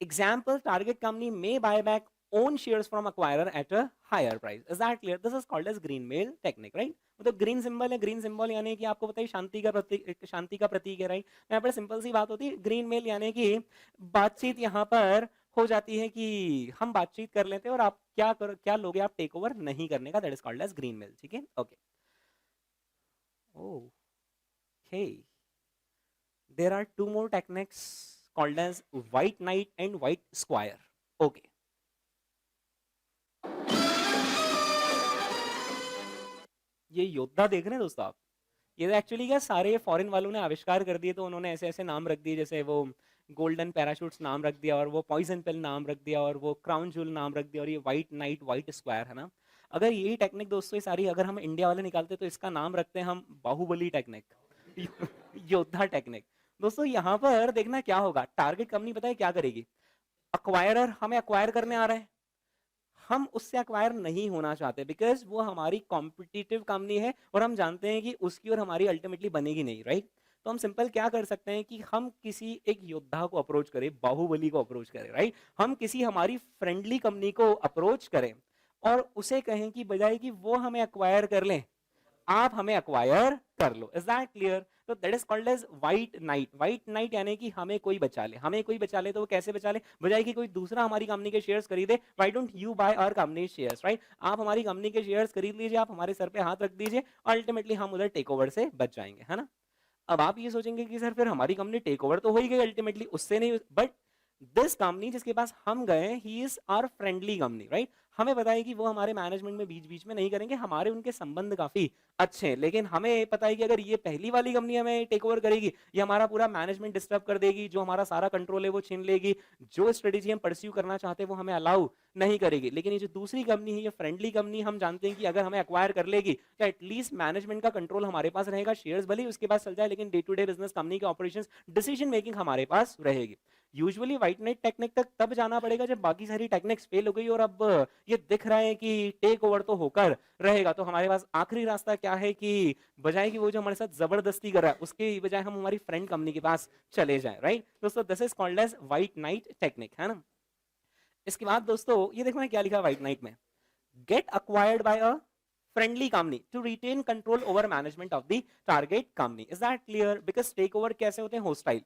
Speaker 1: Example, target company may buy back own shares from acquirer at a higher price. Is that clear? This is called as green mail technique, right? मतलब green symbol है, green symbol यानी कि आपको पता है शांति का प्रतीक, शांति का प्रतीक है, राइट? यहाँ पर सिंपल सी बात होती है, ग्रीन मेल यानी कि बातचीत यहाँ पर हो जाती है कि हम बातचीत कर लेते हैं और आप क्या लोगे, आप टेक ओवर नहीं करने का, that is called as green mail, ठीक है? Okay, okay, there are two more techniques called as white knight and white squire. Okay, ये योद्धा देख रहे हैं दोस्तों आप, ये एक्चुअली क्या सारे फॉरेन वालों ने आविष्कार कर दिए, तो उन्होंने ऐसे ऐसे नाम रख दिए, जैसे वो गोल्डन पैराशूट्स नाम रख दिया, और वो पॉइजन पिल नाम रख दिया, और वो क्राउन जूल नाम रख दिया, और ये व्हाइट नाइट व्हाइट स्क्वायर, है ना? अगर यही टेक्निक दोस्तों ये सारी अगर हम इंडिया वाले निकालते तो इसका नाम रखते हैं हम बाहुबली टेक्निक, योद्धा टेक्निक। दोस्तों यहाँ पर देखना क्या होगा, टारगेट कंपनी पता है क्या करेगी, अक्वायरर हमें अक्वायर करने आ रहे हैं, हम उससे अक्वायर नहीं होना चाहते बिकॉज वो हमारी कॉम्पिटिटिव कंपनी है और हम जानते हैं कि उसकी और हमारी अल्टीमेटली बनेगी नहीं, राइट? तो हम सिंपल क्या कर सकते हैं कि हम किसी एक योद्धा को अप्रोच करें, बाहुबली को अप्रोच करें, राइट? हम किसी हमारी फ्रेंडली कंपनी को अप्रोच करें और उसे कहें कि बजाय कि वो हमें अक्वायर कर लें, आप हमें अक्वायर कर लो। Is that clear? तो that is called as white knight. White knight यानी कि हमें कोई बचा ले, हमें कोई बचा ले, तो वो कैसे बचा ले, बजाय कि कोई दूसरा हमारी कंपनी के शेयर्स खरीदे, why don't you buy our company shares, right? आप हमारी कंपनी के शेयर्स खरीद लीजिए, आप हमारे सर पे हाथ रख दीजिए, अल्टीमेटली हम उधर टेक ओवर से बच जाएंगे, है ना? अब आप ये सोचेंगे कि सर फिर हमारी कंपनी टेक ओवर तो हो ही गई अल्टीमेटली, उससे नहीं, बट दिस कंपनी जिसके पास हम गए, he is our friendly company, right? हमें पता है कि वो हमारे मैनेजमेंट में बीच बीच में नहीं करेंगे, हमारे उनके संबंध काफी अच्छे हैं, लेकिन हमें पता है कि अगर ये पहली वाली कंपनी हमें टेक ओवर करेगी, ये हमारा पूरा मैनेजमेंट डिस्टर्ब कर देगी, जो हमारा सारा कंट्रोल है वो छीन लेगी, जो स्ट्रेटेजी हम परस्यू करना चाहते हैं वो हमें अलाउ नहीं करेगी। लेकिन ये जो दूसरी कंपनी है, ये फ्रेंडली कंपनी, हम जानते हैं कि अगर हमें एक्वायर कर लेगी तो एटलीस्ट मैनेजमेंट का कंट्रोल हमारे पास रहेगा, शेयर्स भले ही उसके पास चल जाए, लेकिन day to day business company के ऑपरेशंस डिसीजन मेकिंग हमारे पास रहेगी। यूजुअली व्हाइट नाइट टेक्निक तक तब जाना पड़ेगा जब बाकी सारी टेक्निक्स फेल हो गई और अब ये दिख रहा है कि टेक ओवर तो होकर रहेगा, तो हमारे पास आखिरी रास्ता क्या है कि बजाय कि वो जो हमारे साथ जबरदस्ती कर रहा है उसके बजाय हम हमारी फ्रेंड कंपनी के पास चले जाएं, राइट दोस्तों? This is called as white knight technique, है ना? इसके बाद दोस्तों ये देखो ना क्या लिखा है व्हाइट नाइट में, get acquired by a friendly company to retain control over management of the target company. Is that clear? Because take over कैसे होते हैं, hostile।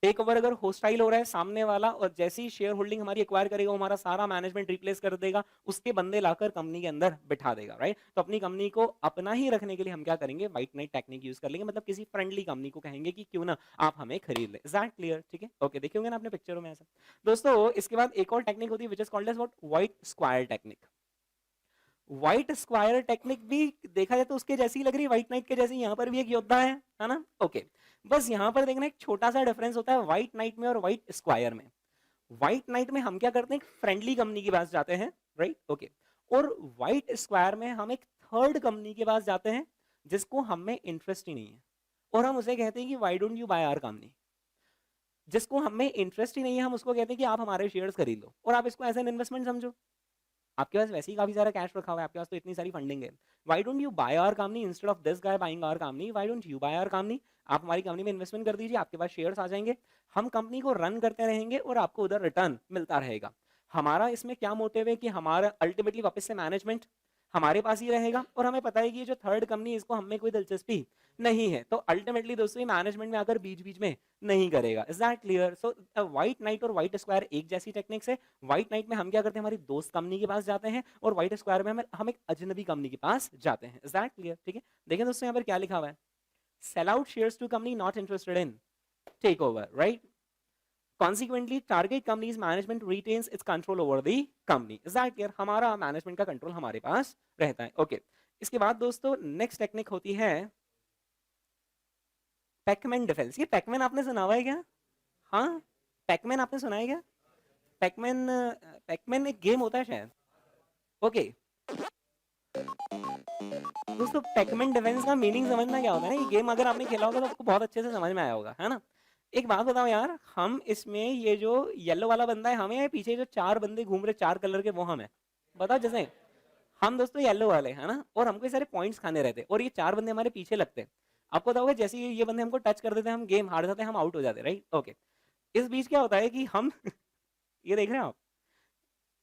Speaker 1: टेक ओवर अगर होस्टाइल हो रहा है सामने वाला, और जैसे ही शेयर होल्डिंग हमारी एक्वायर करेगा, हमारा सारा मैनेजमेंट रिप्लेस कर देगा, उसके बंदे लाकर कंपनी के अंदर बिठा देगा, राइट? तो अपनी कंपनी को अपना ही रखने के लिए हम क्या करेंगे, व्हाइट नाइट टेक्निक यूज कर लेंगे, मतलब किसी फ्रेंडली कंपनी को कहेंगे कि क्यों ना आप हमें खरीद ले। Is that clear? ठीक है, ओके, देखे होंगे ना आपने पिक्चरों में ऐसा। दोस्तों इसके बाद एक और टेक्निक होती है which is called as what, white square technique. White square technique भी देखा जाए तो उसके जैसी लग रही है, व्हाइट नाइट के जैसी, यहाँ पर भी एक योद्धा है ना? ओके, बस यहाँ पर देखना एक छोटा सा डिफरेंस होता है व्हाइट नाइट में और व्हाइट स्क्वायर में। व्हाइट नाइट में हम क्या करते हैं, फ्रेंडली कंपनी के पास जाते हैं, राइट? ओके, और व्हाइट स्क्वायर में हम एक थर्ड कंपनी के पास जाते हैं जिसको हम में इंटरेस्ट ही नहीं है, और हम उसे कहते हैं कि why don't you buy our company. जिसको हम में इंटरेस्ट ही नहीं है, हम उसको कहते हैं कि आप हमारे शेयर्स खरीद लो, और आप इसको एज एन इन्वेस्टमेंट समझो। आपके पास वैसे ही काफी सारा कैश रखा हुआ है, आपके पास तो इतनी सारी फंडिंग है। Why don't you buy our company instead of this guy buying our company, why don't you buy our company. आप हमारी कंपनी में इन्वेस्टमेंट कर दीजिए, आपके पास शेयर्स आ जाएंगे, हम कंपनी को रन करते रहेंगे और आपको उधर रिटर्न मिलता रहेगा। हमारा इसमें क्या मोटिव है कि हमारा अल्टीमेटली वापस से मैनेजमेंट हमारे पास ही रहेगा, और हमें पता है कि ये जो थर्ड कंपनी इसको हमें कोई दिलचस्पी नहीं है, तो अल्टीमेटली दोस्तों मैनेजमेंट में आकर बीच बीच में नहीं करेगा। Is that clear? So white knight और व्हाइट स्क्वायर एक जैसी टेक्निक्स है। व्हाइट नाइट में हम क्या करते हैं, हमारी दोस्त कंपनी के पास जाते हैं, और व्हाइट स्क्वायर में हम एक अजनबी कंपनी के पास जाते हैं। Is that clear? ठीक है, देखें दोस्तों यहाँ पर क्या लिखा हुआ है, sell out shares to company not interested in take over, right? Consequently, target company's management retains its control over the company. Is that clear? हमारा मैनेजमेंट का कंट्रोल हमारे पास रहता है। ओके, इसके बाद दोस्तों नेक्स्ट टेक्निक होती है पैकमैन डिफेंस। ये पैकमैन आपने सुना हुआ है क्या? हाँ, पैकमैन आपने सुना है क्या? पैकमैन पैकमैन एक गेम होता है शायद। ओके दोस्तों, पैकमैन डिफेंस का मीनिंग समझना क्या होता है ना, ये गेम अगर आपने खेला होगा तो आपको बहुत अच्छे से समझ में आया होगा, है ना? एक बात बताओ यार, हम इसमें ये जो येलो वाला बंदा है हमें, पीछे जो चार बंदे घूम रहे चार कलर के वो हमें बताओ। जैसे हम दोस्तों येलो वाले है ना, और हमको सारे पॉइंट्स खाने रहते, और ये चार बंदे हमारे पीछे लगते। आपको बताओगे जैसे ये बंदे हमको टच कर देते हैं, हम गेम हार जाते हैं, हम आउट हो जाते हैं, राइट? ओके, इस बीच क्या होता है कि हम ये देख रहे हैं आप,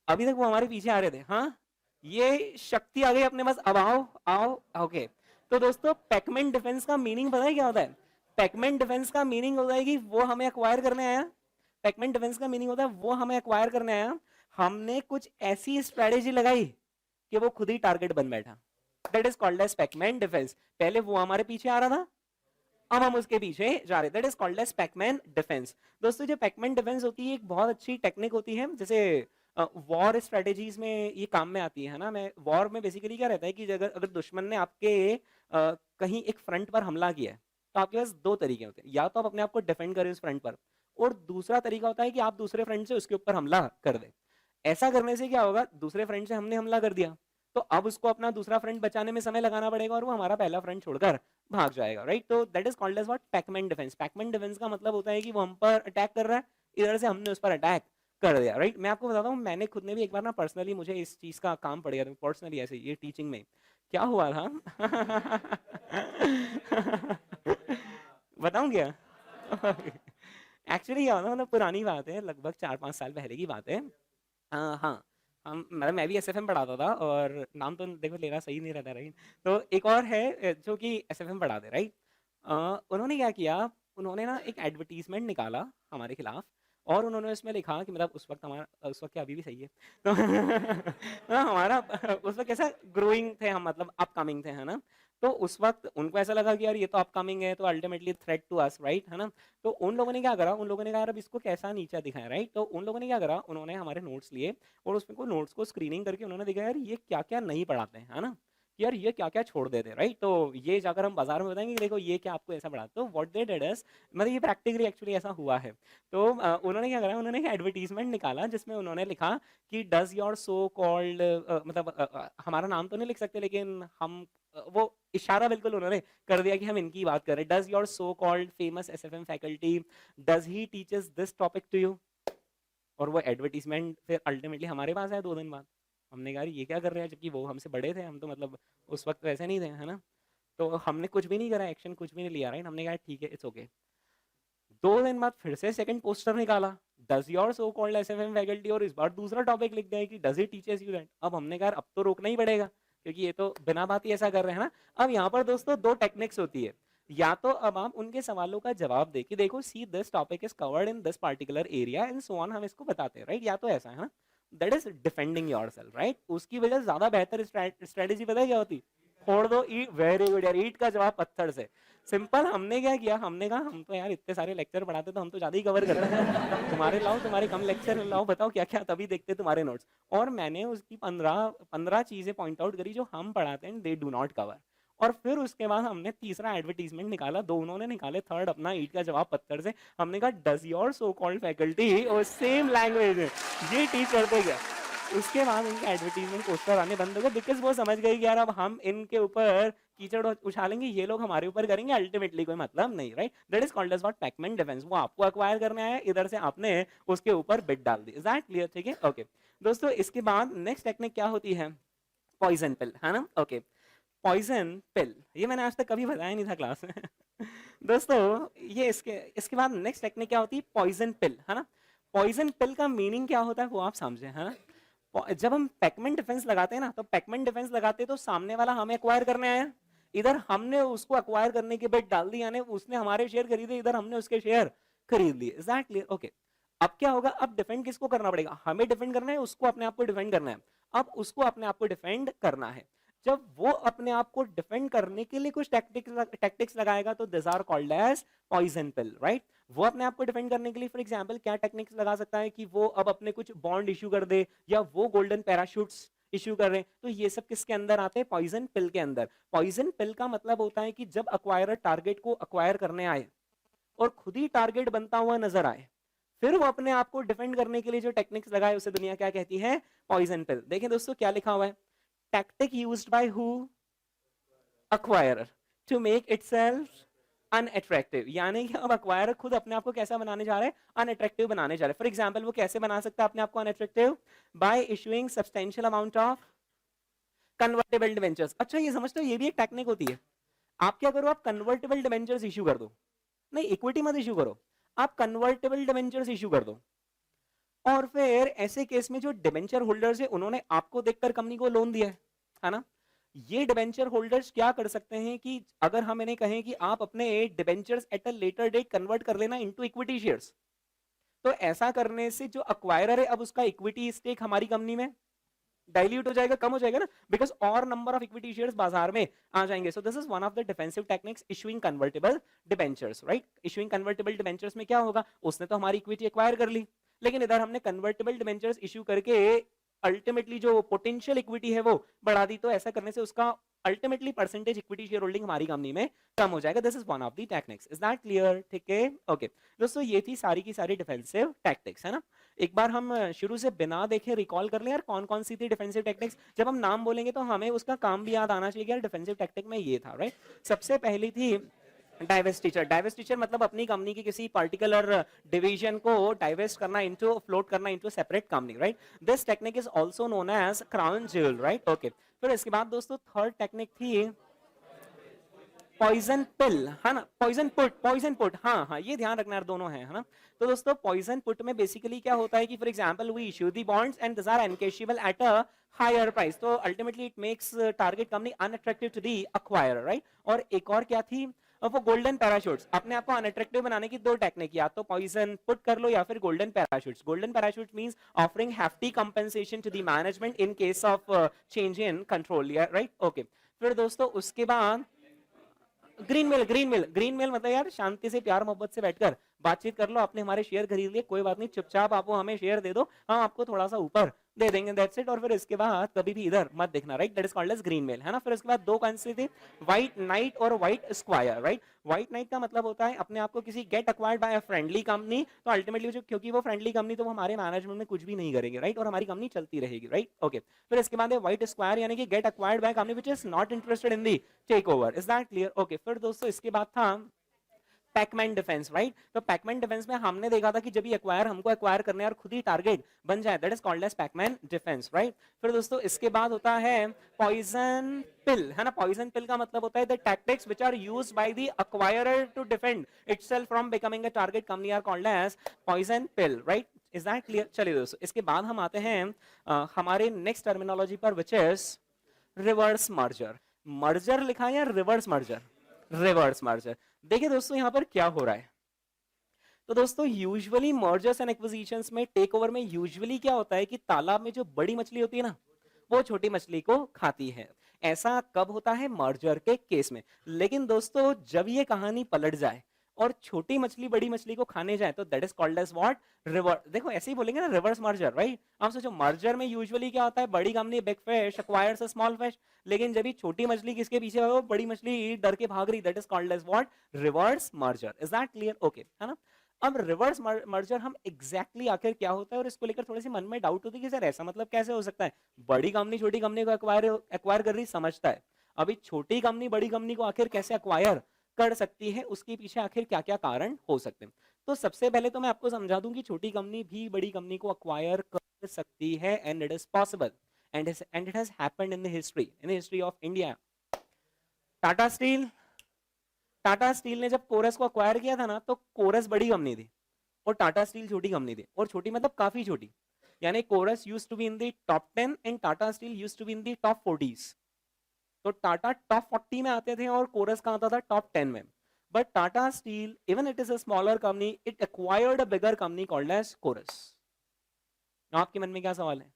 Speaker 1: अभी तक वो हमारे पीछे आ रहे थे, हाँ, ये शक्ति आ गई अपने पास, अब आओ आओ। ओके, तो दोस्तों पैकमैन डिफेंस का मीनिंग पता है क्या होता है? पैकमैन डिफेंस का मीनिंग होता है कि वो हमें एक्वायर करने आया। पैकमैन डिफेंस का मीनिंग होता है वो हमें एक्वायर करने आया, हमने कुछ ऐसी स्ट्रेटेजी लगाई कि वो खुद ही टारगेट बन बैठा। That is called as Pacman defence. पहले वो हमारे पीछे आ रहा था, अब हम उसके पीछे जा रहे। That is called as Pacman defence. दोस्तों जो पैकमैन डिफेंस होती है एक बहुत अच्छी टेक्निक होती है, जैसे वॉर स्ट्रेटेजीज में ये काम में आती है ना। मैं वॉर में बेसिकली क्या रहता है कि अगर दुश्मन ने आपके कहीं एक फ्रंट पर हमला किया है, तो आपके पास दो तरीके होते हैं, या तो आप अपने आप को डिफेंड करें उस फ्रंट पर, और दूसरा तरीका होता है कि आप दूसरे फ्रंट से उसके ऊपर हमला कर दें। ऐसा करने से क्या होगा, दूसरे फ्रंट से हमने हमला कर दिया, तो अब उसको अपना दूसरा फ्रंट बचाने में समय लगाना पड़ेगा, और वो हमारा पहला फ्रंट छोड़कर भाग जाएगा, राइट? तो that is called as what? Pacman defence. Pacman defence का मतलब होता है कि वो हम पर अटैक कर रहा है, इधर से हमने उस पर अटैक कर दिया, राइट? मैं आपको बताता हूँ, मैंने खुद ने भी एक बार ना पर्सनली मुझे इस चीज का काम पड़ गया था, पर्सनली ऐसे ये टीचिंग में क्या हुआ था बताऊं क्या? एक्चुअली क्या होता है, मतलब पुरानी बात है, लगभग 4-5 साल पहले की बात है। हाँ, हम मतलब मैं भी एसएफएम पढ़ाता था, और नाम तो देखो लेना सही नहीं रहता, राइट? तो एक और है जो कि एसएफएम पढ़ाते, राइट? उन्होंने क्या किया, उन्होंने ना एक एडवर्टीजमेंट निकाला हमारे खिलाफ, और उन्होंने उसमें लिखा कि मतलब उस वक्त हमारा, उस वक्त क्या अभी भी सही है तो हमारा उस वक्त कैसा ग्रोइंग थे हम, मतलब अपकमिंग थे, है ना? तो उस वक्त उनको ऐसा लगा कि यार ये तो अपकमिंग है, तो ultimately threat to us, right, है ना? तो उन लोगों ने क्या करा, उन लोगों ने कहा यार अब इसको कैसा नीचा दिखाया, राइट? तो उन लोगों ने क्या करा, उन्होंने हमारे नोट्स लिए, और उसमें को नोट्स को स्क्रीनिंग करके उन्होंने देखा यार ये क्या क्या नहीं पढ़ाते हैं, है ना, कि यार ये क्या क्या छोड़ देते हैं, राइट? तो ये जाकर हम बाजार में बताएंगे कि देखो ये क्या आपको ऐसा पढ़ाते। तो व्हाट दे डिड इज, मतलब ये प्रैक्टिकली एक्चुअली ऐसा हुआ है। तो उन्होंने क्या करा, उन्होंने एक एडवर्टीजमेंट निकाला जिसमें उन्होंने लिखा कि डज योर सो कॉल्ड, मतलब हमारा नाम तो नहीं लिख सकते, लेकिन हम वो इशारा बिल्कुल उन्होंने कर दिया कि हम इनकी बात कर रहे हैं। Does your so called famous SFM faculty, does he teaches this topic to you? और वो एडवर्टीजमेंट फिर अल्टीमेटली हमारे पास आया 2 दिन बाद। हमने कहा ये क्या कर रहे हैं, जबकि वो हमसे बड़े थे, हम तो मतलब उस वक्त वैसे नहीं थे, है ना? तो हमने कुछ भी नहीं करा, एक्शन कुछ भी नहीं लिया, राइट? हमने कहा ठीक है, इट्स ओके। 2 दिन बाद फिर से सेकंड पोस्टर निकाला, does your so called SFM faculty, और इस बार दूसरा टॉपिक लिख दिया कि does he teaches you that. अब हमने कहा अब तो रोकना ही पड़ेगा, क्योंकि ये तो बिना बात ही ऐसा कर रहे हैं ना। अब यहाँ पर दोस्तों 2 टेक्निक्स होती है, या तो अब आप उनके सवालों का जवाब दे कि देखो see this topic is covered in this particular area and so on, हम इसको बताते हैं, राइट? या तो ऐसा है ना, that is defending yourself, right? उसकी वजह से ज्यादा बेहतर स्ट्रेटेजी पता है क्या होती? फोड़ दो ईट। वेरी गुड यार, ईट का जवाब पत्थर से। सिंपल। हमने क्या किया, हमने कहा हम तो यार इतने सारे लेक्चर पढ़ाते तो हम तो ज्यादा ही कवर करते हैं, तुम्हारे लाओ, तुम्हारे कम लेक्चर लाओ, बताओ क्या क्या, तभी देखते तुम्हारे नोट्स। और मैंने उसकी 15 चीजें पॉइंट आउट करी जो हम पढ़ाते हैं, दे डू नॉट कवर। और फिर उसके बाद हमने तीसरा एडवर्टीजमेंट निकाला, 2 उन्होंने निकाले, थर्ड अपना ईट का जवाब पत्थर से। हमने कहा does your so called faculty, और सेम लैंग्वेज ये टीच करते क्या, उसके बाद इनके एडवर्टीजमेंट पोस्टर आने बंद हो गए बिकॉज वो समझ गए कि यार अब हम इनके ऊपर कीचड़ उछालेंगे, ये लोग हमारे ऊपर करेंगे, अल्टीमेटली कोई मतलब नहीं, right? That is called as what? Pacman defence. वो आपको अक्वायर करने आया, इधर से आपने उसके ऊपर बिट डाल दी। Is that clear? ठीक है, ओके दोस्तों। इसके बाद नेक्स्ट टेक्निक क्या होती है? पॉइजन पिल, है ना? ओके, पॉइजन पिल ये मैंने आज तक कभी बताया नहीं था क्लास में दोस्तों ये इसके बाद नेक्स्ट टेक्निक क्या होती है? पॉइजन पिल, है ना? पॉइजन पिल का मीनिंग क्या होता है वो आप समझे, है ना? जब हम पैकमैन डिफेंस लगाते हैं ना, तो पैकमैन डिफेंस लगाते तो सामने वाला हमें एक्वायर करने आया, इधर हमने उसको एक्वायर करने के बाद डाल दी, यानी उसने हमारे शेयर खरीदे, इधर हमने उसके शेयर खरीद लिए। Is that clear? ओके, अब क्या होगा? अब डिफेंड किसको करना पड़ेगा? हमें डिफेंड करना है, उसको अपने आप को डिफेंड करना है। अब उसको अपने आप को डिफेंड करना है, जब वो अपने आप को डिफेंड करने के लिए कुछ टैक्टिक्स लगाएगा तो this are called as poison pill, right? वो अपने आप को डिफेंड करने के लिए फॉर एग्जांपल क्या टेक्निक्स लगा सकता है कि वो अब अपने कुछ बॉन्ड इश्यू कर दे, या वो गोल्डन पैराशूट्स इश्यू कर रहे हैं। तो ये सब किसके अंदर आते हैं? पॉइजन पिल के अंदर। पॉइजन पिल का मतलब होता है कि जब अक्वायरर टारगेट को अक्वायर करने आए और खुद ही टारगेट बनता हुआ नजर आए, फिर वो अपने आप को डिफेंड करने के लिए जो टेक्निक्स लगाए उसे दुनिया क्या कहती है? पॉइजन पिल। देखें दोस्तों क्या लिखा हुआ है? Tactic used by who? acquirer to make itself unattractive, यानी कि अब acquirer खुद अपने आप को कैसा बनाने जा रहा है? unattractive बनाने जा रहा है। फॉर एग्जाम्पल वो कैसे बना सकता है अपने आप को unattractive? by issuing substantial amount of convertible debentures। अच्छा ये समझते हो ये भी एक टेक्निक होती है। आप क्या करो? आप convertible debentures इश्यू कर दो, नहीं इक्विटी मत इश्यू करो, आप convertible debentures इश्यू कर दो, और फिर ऐसे केस में जो डिबेंचर होल्डर्स है उन्होंने आपको देखकर कंपनी को लोन दिया है ना? ये डिबेंचर होल्डर्स क्या कर सकते हैं कि अगर हम इन्हें कहें कि आप अपने debentures at a later date convert कर लेना इनटू इक्विटी शेयर्स, तो ऐसा करने से जो अक्वायरर है अब उसका इक्विटी स्टेक हमारी कंपनी में डाइल्यूट हो जाएगा, कम हो जाएगा ना, बिकॉज और नंबर ऑफ इक्विटी शेयर्स बाजार में आ जाएंगे। सो this is one of the defensive techniques, issuing convertible debentures, right? Issuing convertible debentures में क्या होगा? उसने तो हमारी इक्विटी एक्वायर कर ली, लेकिन इधर हमने कन्वर्टेबल डिबेंचर्स इशू करके अल्टीमेटली जो पोटेंशियल इक्विटी है वो बढ़ा दी, तो ऐसा करने से उसका ultimately percentage equity share holding हमारी कंपनी में कम हो जाएगा। This is one of the techniques. Is that clear? ठीक है, ओके दोस्तों ये थी सारी की सारी डिफेंसिव टैक्टिक्स, है ना? एक बार हम शुरू से बिना देखे रिकॉल कर लें यार कौन कौन सी थी डिफेंसिव टेक्टिक्स। जब हम नाम बोलेंगे तो हमें उसका काम भी याद आना चाहिए कि यार डिफेंसिव टेक्टिक में ये था, राइट? सबसे पहली थी डाइवेस्टिचर। डाइवेस्टिचर मतलब अपनी कंपनी की किसी पर्टिकुलर डिवीजन को डाइवेस्ट करना इनटू, फ्लोट करना into separate company, right? This technique is also known as crown jewel, right? Okay, फिर इसके बाद दोस्तों थर्ड टेक्निक थी पॉइजन पिल, है ना? पॉइजन पुट, पॉइजन पुट, हाँ हाँ ये ध्यान रखना यार, दोनों है ना? तो दोस्तों पॉइजन पुट में बेसिकली क्या होता है कि for example we issue the bonds and this are encashable at a higher price, तो ultimately it makes target company unattractive to the acquirer, right? और एक और क्या थी? वो गोल्डन पैराशूट्स। अपने आप को अनअट्रैक्टिव बनाने की दो टेक्निक, या तो पॉइजन पुट कर लो या फिर golden parachutes. Golden parachute means offering hefty compensation to the management in case of change in control, right? Okay, फिर दोस्तों उसके बाद green mail. Green mail, green mail मतलब यार शांति से प्यार मोहब्बत से बैठकर बातचीत कर लो, आपने हमारे शेयर खरीद लिए, कोई बात नहीं, चुपचाप आप हमें शेयर दे दो, हम आपको थोड़ा सा ऊपर दे देंगे, दैट्स इट। और फिर इसके बाद कभी भी इधर मत देखना, right? That is called as green mail, है ना? फिर इसके बाद दो कौन सी थी? व्हाइट नाइट और white square, right? White knight का मतलब होता है अपने आप को किसी get acquired by a friendly company, तो अल्टीमेटली जो क्योंकि वो फ्रेंडली कंपनी तो वो हमारे मैनेजमेंट में कुछ भी नहीं करेंगे, राइट? और हमारी कंपनी चलती रहेगी, राइट? ओके, फिर इसके बाद है व्हाइट स्क्वायर, यानी कि get acquired by company which is not interested in the take over. Is that clear? Okay, फिर दोस्तों इसके बाद था पैकमैन डिफेंस, राइट? तो पैकमैन डिफेंस में हमने देखा था कि जब ये एक्वायर हमको एक्वायर करने और खुद ही टारगेट बन जाए, that is called as Pacman defence, right? फिर दोस्तों इसके बाद होता है पॉइजन पिल, है ना? पॉइजन पिल का मतलब होता है the tactics which are used by the acquirer to defend itself from becoming a target company are called as poison pill, right? Is that clear? चलिए दोस्तों इसके बाद हम आते हैं हमारे नेक्स्ट टर्मिनोलॉजी पर which is reverse merger. Merger लिखा है या रिवर्स मर्जर? Reverse merger. देखिए दोस्तों यहां पर क्या हो रहा है, तो दोस्तों यूजुअली मर्जर्स एंड एक्विजिशंस में, टेक ओवर में यूजुअली क्या होता है कि तालाब में जो बड़ी मछली होती है ना वो छोटी मछली को खाती है। ऐसा कब होता है? मर्जर के केस में। लेकिन दोस्तों जब ये कहानी पलट जाए और छोटी मछली बड़ी मछली को खाने जाए तो that is called as what? Reverse. देखो ऐसे ही बोलेंगे ना, रिवर्स मर्जर, राइट? आप सोचो मर्जर में यूजुअली क्या होता है? बड़ी company big fish acquires a small fish, लेकिन जब भी छोटी मछली किसके पीछे हो, बड़ी मछली डर के भाग रही, that is called as what? Reverse merger. Is that clear? Okay, है ना? अब रिवर्स मर्जर हम एग्जैक्टली आखिर क्या होता है और इसको लेकर थोड़ी सी मन में डाउट होती है कि सर ऐसा मतलब कैसे हो सकता है, बड़ी कंपनी छोटी कंपनी को एक्वायर कर रही समझता है, अभी छोटी कंपनी बड़ी कंपनी को आखिर कैसे एक्वायर कर सकती है, उसके पीछे आखिर क्या क्या कारण हो सकते हैं। तो सबसे पहले तो मैं आपको समझा दूं कि छोटी कंपनी भी बड़ी कंपनी को एक्वायर कर सकती है and it is possible and it has happened in the history of India. Tata steel Tata steel ने जब कोरस को अक्वायर किया था ना, तो कोरस बड़ी कंपनी थी और टाटा स्टील छोटी कंपनी थी, और छोटी मतलब काफी छोटी, यानी Corus used to be in the top 10 and Tata Steel used to be in the top 40s। तो टाटा टॉप 40 में आते थे और कोरस कहाँ आता था, टॉप 10 में। But Tata Steel even it is a smaller company, it acquired a bigger company called as Corus. आपके मन में क्या सवाल है,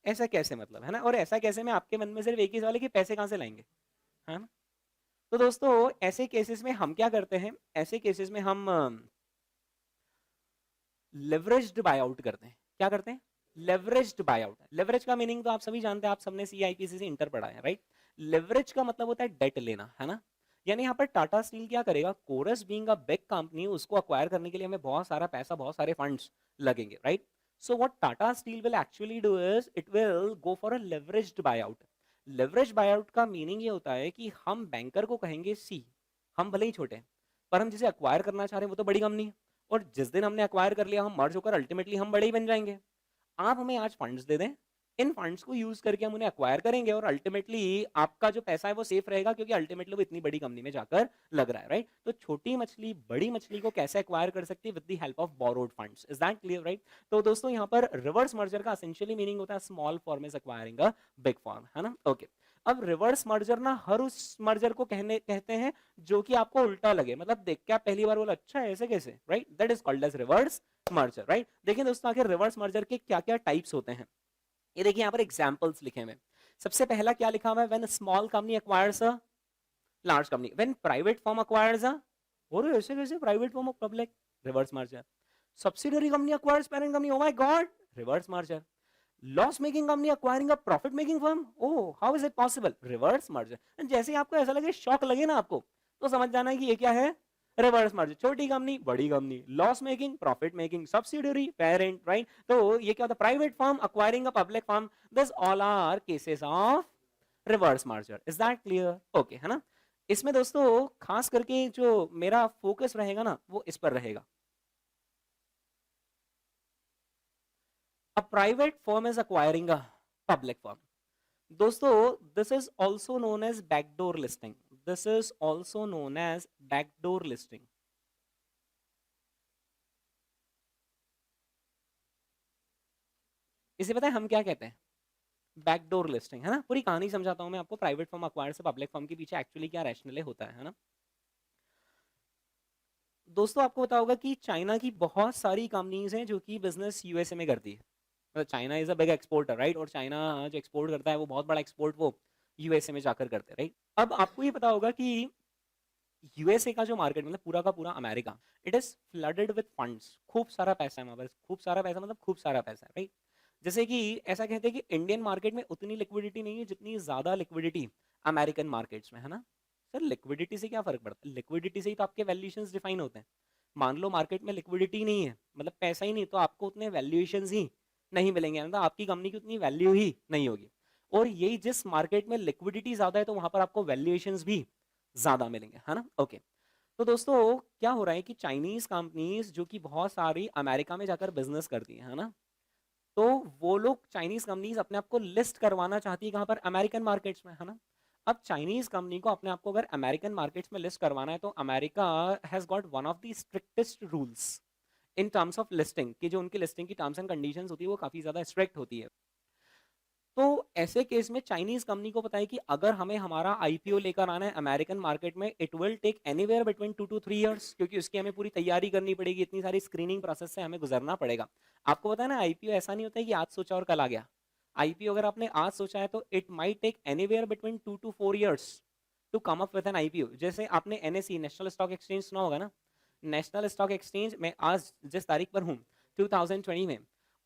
Speaker 1: ऐसा कैसे मतलब, है ना, और ऐसा कैसे में आपके मन में सिर्फ एक ही सवाल है कि पैसे कहां से लाएंगे, है ना। तो दोस्तों ऐसे केसेस में हम क्या करते हैं, ऐसे केसेस में हम लेवरेज्ड बाय आउट करते हैं। क्या करते हैं, लेवरेज्ड बाय आउट। लेवरेज का मीनिंग तो आप सभी जानते हैं, आप सबने सीआईपीसी से इंटर पढ़ा है, राइट। लेवरेज का मतलब होता है डेट लेना, है ना। यानी यहाँ पर टाटा स्टील क्या करेगा, Corus being a big company, उसको अक्वायर करने के लिए हमें बहुत सारा पैसा, बहुत सारे फंड्स लगेंगे, right. So what Tata steel will actually do is it will go for a leveraged bye out. Leverage bye out का मीनिंग ये होता है कि हम बैंकर को कहेंगे सी, हम भले ही छोटे हैं पर हम जिसे अक्वायर करना चाह रहे हैं वो तो बड़ी कंपनी है, और जिस दिन हमने अक्वायर कर लिया हम मर्ज होकर अल्टीमेटली हम बड़े ही बन जाएंगे। आप हमें आज फंड्स दे दें, इन फंड्स को यूज करके हम उन्हें अक्वायर करेंगे और अल्टीमेटली आपका जो पैसा है वो सेफ रहेगा, क्योंकि अल्टीमेटली वो इतनी बड़ी कंपनी में जाकर लग रहा है, राइट। तो छोटी मछली बड़ी मछली को कैसे अक्वायर कर सकती है, with the help of borrowed funds. Is that clear, right. तो दोस्तों यहाँ पर रिवर्स मर्जर का एसेंशियली मीनिंग होता है small form is acquiring a big form, है ना। ओके अब रिवर्स मर्जर ना हर उस मर्जर को कहते हैं जो कि आपको उल्टा लगे, मतलब देख के आप पहली बार बोला अच्छा ऐसे कैसे, right, that is called as reverse merger, right. देखिए दोस्तों आखिर रिवर्स मर्जर के क्या क्या टाइप्स होते हैं, ये देखिए यहाँ पर एग्जांपल्स लिखे हुए। सबसे पहला क्या लिखा हुआ है, when small company acquires a large company, when private firm acquires a, और ऐसे कैसे private firm of public, reverse merger. Subsidiary company acquires parent company, oh my god, reverse merger. Loss making company acquiring a profit making firm, oh how is it possible, reverse merger. जैसे ही आपको ऐसा लगे, shock लगे ना आपको, तो समझ जाना है कि ये क्या है, रिवर्स मर्जर। छोटी कंपनी बड़ी company, loss making profit making, subsidiary parent, right. तो ये क्या होता है, private firm acquiring a public firm, this all are cases of reverse merger. Is that clear, okay, है ना। इसमें दोस्तों खास करके जो मेरा फोकस रहेगा ना वो इस पर रहेगा, a private firm is acquiring a public firm। दोस्तों this is also known as backdoor listing, this is also known as backdoor listing। इसे पता है हम क्या कहते हैं, बैकडोर लिस्टिंग, है ना। पूरी कहानी समझाता हूं मैं आपको, प्राइवेट फर्म अक्वायर से पब्लिक फर्म के पीछे एक्चुअली क्या रैशनल होता है ना। दोस्तों आपको पता होगा कि चाइना की बहुत सारी कंपनीज हैं जो कि बिजनेस यूएसए में करती है, मतलब China is a big exporter, right, और चाइना जो एक्सपोर्ट करता है वो बहुत बड़ा एक्सपोर्ट वो यूएसए में जाकर करते हैं, राइट। अब आपको ये पता होगा कि यूएसए का जो मार्केट मतलब पूरा का पूरा America, it is flooded with funds, खूब सारा पैसा है वहां पर, खूब सारा पैसा मतलब खूब सारा पैसा है, राइट। जैसे कि ऐसा कहते हैं कि इंडियन मार्केट में उतनी लिक्विडिटी नहीं है जितनी ज्यादा लिक्विडिटी अमेरिकन मार्केट्स में, है ना। सर लिक्विडिटी से क्या फर्क पड़ता है, लिक्विडिटी से ही तो आपके वैल्यूएशंस डिफाइन होते हैं। मान लो मार्केट में लिक्विडिटी नहीं है, मतलब पैसा ही नहीं, तो आपको उतने वैल्यूएशंस ही नहीं मिलेंगे, मतलब आपकी कंपनी की उतनी वैल्यू ही नहीं होगी। और यही जिस मार्केट में लिक्विडिटी ज्यादा है तो वहां पर आपको वैल्यूएशंस भी ज्यादा मिलेंगे, है ना। ओके तो दोस्तों क्या हो रहा है कि चाइनीज कंपनीज जो कि बहुत सारी अमेरिका में जाकर बिजनेस करती है ना, तो वो लोग चाइनीज कंपनीज अपने आप को लिस्ट करवाना चाहती है कहां पर, अमेरिकन मार्केट्स में, है ना। अब चाइनीज कंपनी को अपने आप को अगर अमेरिकन मार्केट्स में लिस्ट करवाना है तो America has got one of the strictest rules in terms of listing, कि जो उनकी लिस्टिंग की टर्म्स एंड कंडीशंस होती है वो काफी ज्यादा स्ट्रिक्ट होती है। तो ऐसे केस में चाइनीज कंपनी को पता है कि अगर हमें हमारा आईपीओ लेकर आना है अमेरिकन मार्केट में, it will take anywhere between 2 to 3 years, क्योंकि उसकी हमें पूरी तैयारी करनी पड़ेगी, इतनी सारी स्क्रीनिंग प्रोसेस से हमें गुजरना पड़ेगा। आपको पता है ना आईपीओ ऐसा नहीं होता है कि आज सोचा और कल आ गया। आईपीओ अगर आपने आज सोचा है तो it might take anywhere between 2 to 4 years to come up with an IPO. जैसे आपने एनएसई नेशनल स्टॉक एक्सचेंज सुना होगा ना, नेशनल स्टॉक एक्सचेंज में आज जिस तारीख पर हूँ 2020 में,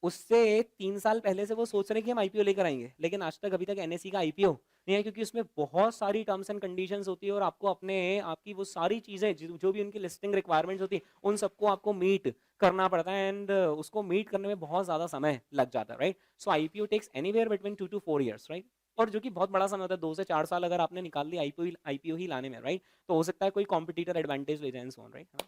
Speaker 1: उससे 3 साल पहले से वो सोच रहे हैं कि हम आईपीओ लेकर आएंगे, लेकिन आज तक अभी तक एनएसई का आईपीओ नहीं है, क्योंकि उसमें बहुत सारी टर्म्स एंड कंडीशंस होती है और आपको अपने आपकी वो सारी चीजें जो भी उनकी लिस्टिंग रिक्वायरमेंट्स होती है उन सबको आपको मीट करना पड़ता है, एंड उसको मीट करने में बहुत ज्यादा समय लग जाता है, राइट। So IPO takes anywhere between 2 to 4 years, राइट। और जो कि बहुत बड़ा समय होता है, 2 से 4 साल अगर आपने निकाल लिया आईपीओ ही लाने में, राइट, तो हो सकता है कोई कॉम्पिटिटर एडवांटेज ले जाए, राइट।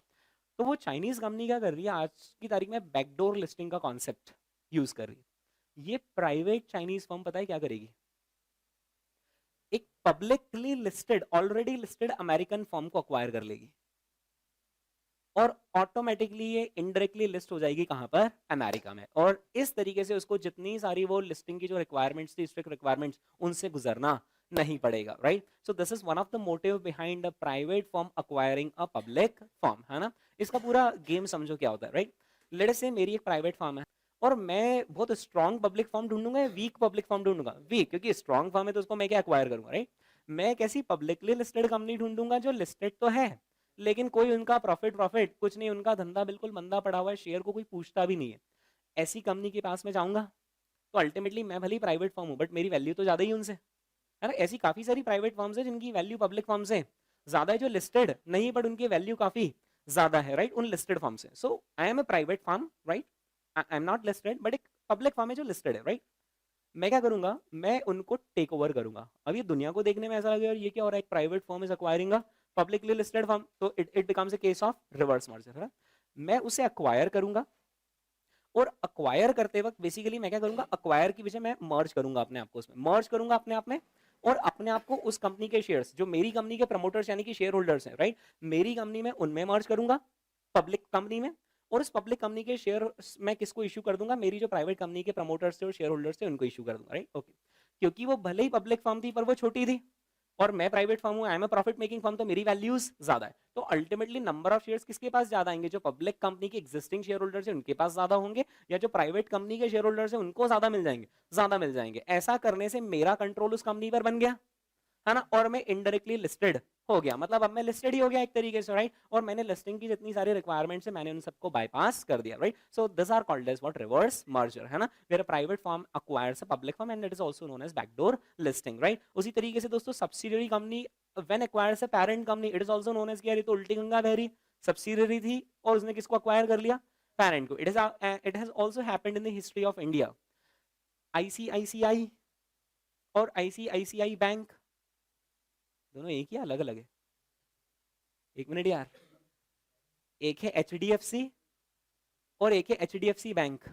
Speaker 1: तो वो चाइनीज कंपनी क्या कर रही है आज की तारीख में, बैकडोर लिस्टिंग का कॉन्सेप्ट यूज कर रही है। ये प्राइवेट चाइनीज फर्म पता है क्या करेगी, एक publicly listed already listed American firm को अक्वायर कर लेगी और ऑटोमेटिकली ये इनडायरेक्टली लिस्ट हो जाएगी कहां पर, अमेरिका में। और इस तरीके से उसको जितनी सारी वो लिस्टिंग की जो रिक्वायरमेंट्स थी, स्ट्रिक्ट रिक्वायरमेंट्स, उनसे गुजरना नहीं पड़ेगा, right. So this is one of the motive behind a private firm acquiring a public firm, है ना। इसका पूरा गेम समझो क्या होता है, राइट। लेट अस से मेरी एक प्राइवेट फर्म है और मैं बहुत स्ट्रॉन्ग पब्लिक फर्म ढूंढूंगा या वीक पब्लिक फर्म ढूंढूंगा, वीक, क्योंकि स्ट्रॉन्ग फर्म है तो उसको मैं क्या एक्वायर करूंगा, राइट। मैं एक ऐसी पब्लिकली लिस्टेड कंपनी ढूंढूंगा जो लिस्टेड तो है लेकिन कोई उनका प्रॉफिट प्रॉफिट कुछ नहीं, उनका धंधा बिल्कुल मंदा पड़ा हुआ है, शेयर को कोई पूछता भी नहीं है। ऐसी कंपनी के पास में जाऊंगा तो अल्टीमेटली मैं भले प्राइवेट फर्म हूं बट मेरी वैल्यू तो ज्यादा ही उनसे, है ना। ऐसी काफी सारी प्राइवेट फर्म्स है जिनकी वैल्यू पब्लिक फर्म से ज्यादा है, जो लिस्टेड नहीं बट उनकी वैल्यू काफी ज्यादा है, राइट, उन लिस्टेड फर्म से। So I am a private firm, right, I am not listed but एक पब्लिक फर्म है जो लिस्टेड है, राइट। मैं क्या करूंगा, मैं उनको टेक ओवर करूंगा। अब ये दुनिया को देखने में ऐसा लगेगा ये क्या हो रहा है, एक private firm is acquiring a publicly listed firm, तो it becomes a case of reverse merger, है। मैं उसे अक्वायर करूंगा और अक्वायर करते वक्त बेसिकली मैं क्या करूंगा, अक्वायर की वजह मैं मर्ज करूंगा अपने आप को, उसमें मर्ज करूंगा अपने आप में, और अपने आप को उस कंपनी के शेयर्स जो मेरी कंपनी के प्रमोटर्स यानी कि शेयर होल्डर्स हैं, राइट, मेरी कंपनी में उनमें मर्ज करूंगा, पब्लिक कंपनी में। और उस पब्लिक कंपनी के शेयर मैं किसको इशू कर दूंगा, मेरी जो प्राइवेट कंपनी के प्रमोटर्स थे और शेयर होल्डर्स थे उनको इशू कर दूंगा, राइट, ओके। क्योंकि वो भले ही पब्लिक फर्म थी पर वो छोटी थी और मैं प्राइवेट फर्म हूं, I am a profit making firm, तो मेरी वैल्यूज ज्यादा है। तो अल्टीमेटली नंबर ऑफ शेयर्स किसके पास ज्यादा आएंगे, जो पब्लिक कंपनी के एग्जिस्टिंग शेयर होल्डर्स हैं उनके पास ज्यादा होंगे, या जो प्राइवेट कंपनी के शेयर होल्डर्स हैं उनको ज्यादा मिल जाएंगे, ज्यादा मिल जाएंगे। ऐसा करने से मेरा कंट्रोल उस कंपनी पर बन गया, है ना, और मैं इनडायरेक्टली लिस्टेड हो गया, मतलब अब मैं लिस्टेड ही हो गया एक तरीके से, राइट। और मैंने लिस्टिंग की जितनी सारी रिक्वायरमेंट्स है मैंने उन सबको बाईपास कर दिया, राइट। So this are called as what, reverse merger, है ना, where a private firm acquires a public firm and it is also known as backdoor listing, right. उसी तरीके से दोस्तों subsidiary company when acquires a parent company, it is also known as, यार ये तो उल्टी गंगा बह रही, सब्सिडियरी थी और उसने किसको एक्वायर कर लिया, पेरेंट को। It has also happened in the history of India. ICICI और आईसीआईसीआई बैंक दोनों एक ही अलग अलग है, एक मिनट यार, एक है एचडीएफसी और एक है एचडीएफसी बैंक।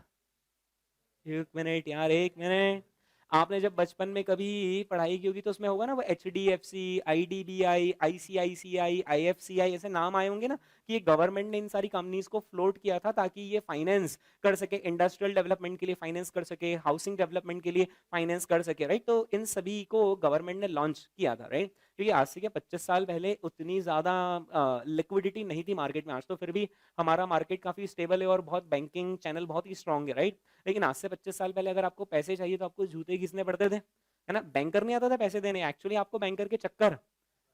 Speaker 1: एक मिनट यार, एक मिनट। आपने जब बचपन में कभी पढ़ाई की होगी तो उसमें होगा ना वो H D F C, I D B I, ICICI, IFCI, ऐसे नाम आए होंगे ना, कि गवर्नमेंट ने इन सारी कंपनीज को फ्लोट किया था ताकि ये फाइनेंस कर सके, इंडस्ट्रियल डेवलपमेंट के लिए फाइनेंस कर सके, हाउसिंग डेवलपमेंट के लिए फाइनेंस कर सके, राइट। तो इन सभी को गवर्नमेंट ने लॉन्च किया था, राइट। क्योंकि आज से क्या 25 साल पहले उतनी ज्यादा लिक्विडिटी नहीं थी मार्केट में, आज तो फिर भी हमारा मार्केट काफी स्टेबल है और बहुत बैंकिंग चैनल बहुत ही स्ट्रांग है, राइट। लेकिन आज से 25 साल पहले अगर आपको पैसे चाहिए तो आपको जूते घिसने पड़ते थे, है ना, बैंकर नहीं आता था पैसे देने, एक्चुअली आपको बैंकर के चक्कर।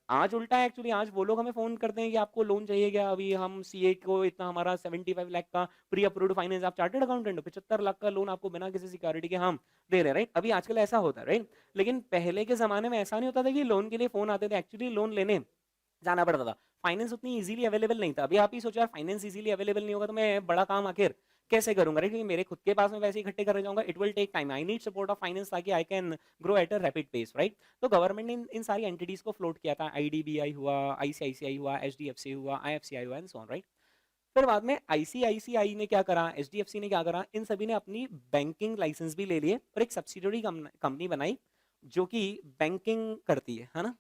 Speaker 1: आज उल्टा है एक्चुअली, आज वो लोग हमें फोन करते हैं कि आपको लोन चाहिए क्या, अभी हम सीए को इतना हमारा 75 लाख का प्री अप्रूव्ड फाइनेंस, आप चार्टर्ड अकाउंटेंट हो, 75 लाख का लोन आपको बिना किसी सिक्योरिटी के हम दे रहे हैं, राइट। अभी आजकल ऐसा होता है, राइट। लेकिन पहले के जमाने में ऐसा नहीं होता था कि लोन के लिए फोन आते थे, एक्चुअली लोन लेने जाना पड़ता था। फाइनेंस उतनी इजीली अवेलेबल नहीं था। अभी आप ही सोचो यार, फाइनेंस इजीली अवेलेबल नहीं होगा तो मैं बड़ा काम आखिर कैसे करूंगा, क्योंकि मेरे खुद के पास में पैसे इकट्ठे करने जाऊंगा, it will take time, I need support of finance ताकि I can grow at a rapid pace, right. तो गवर्नमेंट ने इन सारी एंटिटीज को फ्लोट किया था, आईडीबीआई हुआ, आईसीआईसीआई हुआ, एचडीएफसी हुआ, आईएफसीआई हुआ एंड सो ऑन, राइट। फिर बाद में आईसीआईसीआई ने क्या करा, एचडीएफसी ने क्या करा, इन सभी ने अपनी बैंकिंग लाइसेंस भी ले लिए और एक सब्सिडरी कंपनी बनाई जो कि बैंकिंग करती है ना।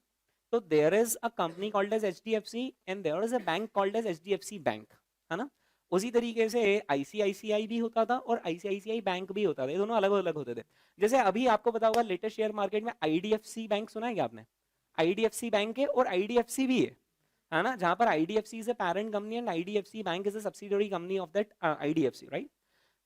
Speaker 1: तो there is a company called as HDFC and there is a bank called as HDFC bank, है ना। उसी तरीके से आईसीआईसीआई भी होता था और आईसीआईसीआई बैंक भी होता था, ये दोनों अलग अलग होते थे। जैसे अभी आपको पता होगा लेटेस्ट शेयर मार्केट में आईडीएफसी बैंक सुना है क्या आपने, आईडीएफसी बैंक है और आईडीएफसी भी है ना, जहां पर IDFC is a parent company and IDFC bank is a subsidiary company of that IDFC, right.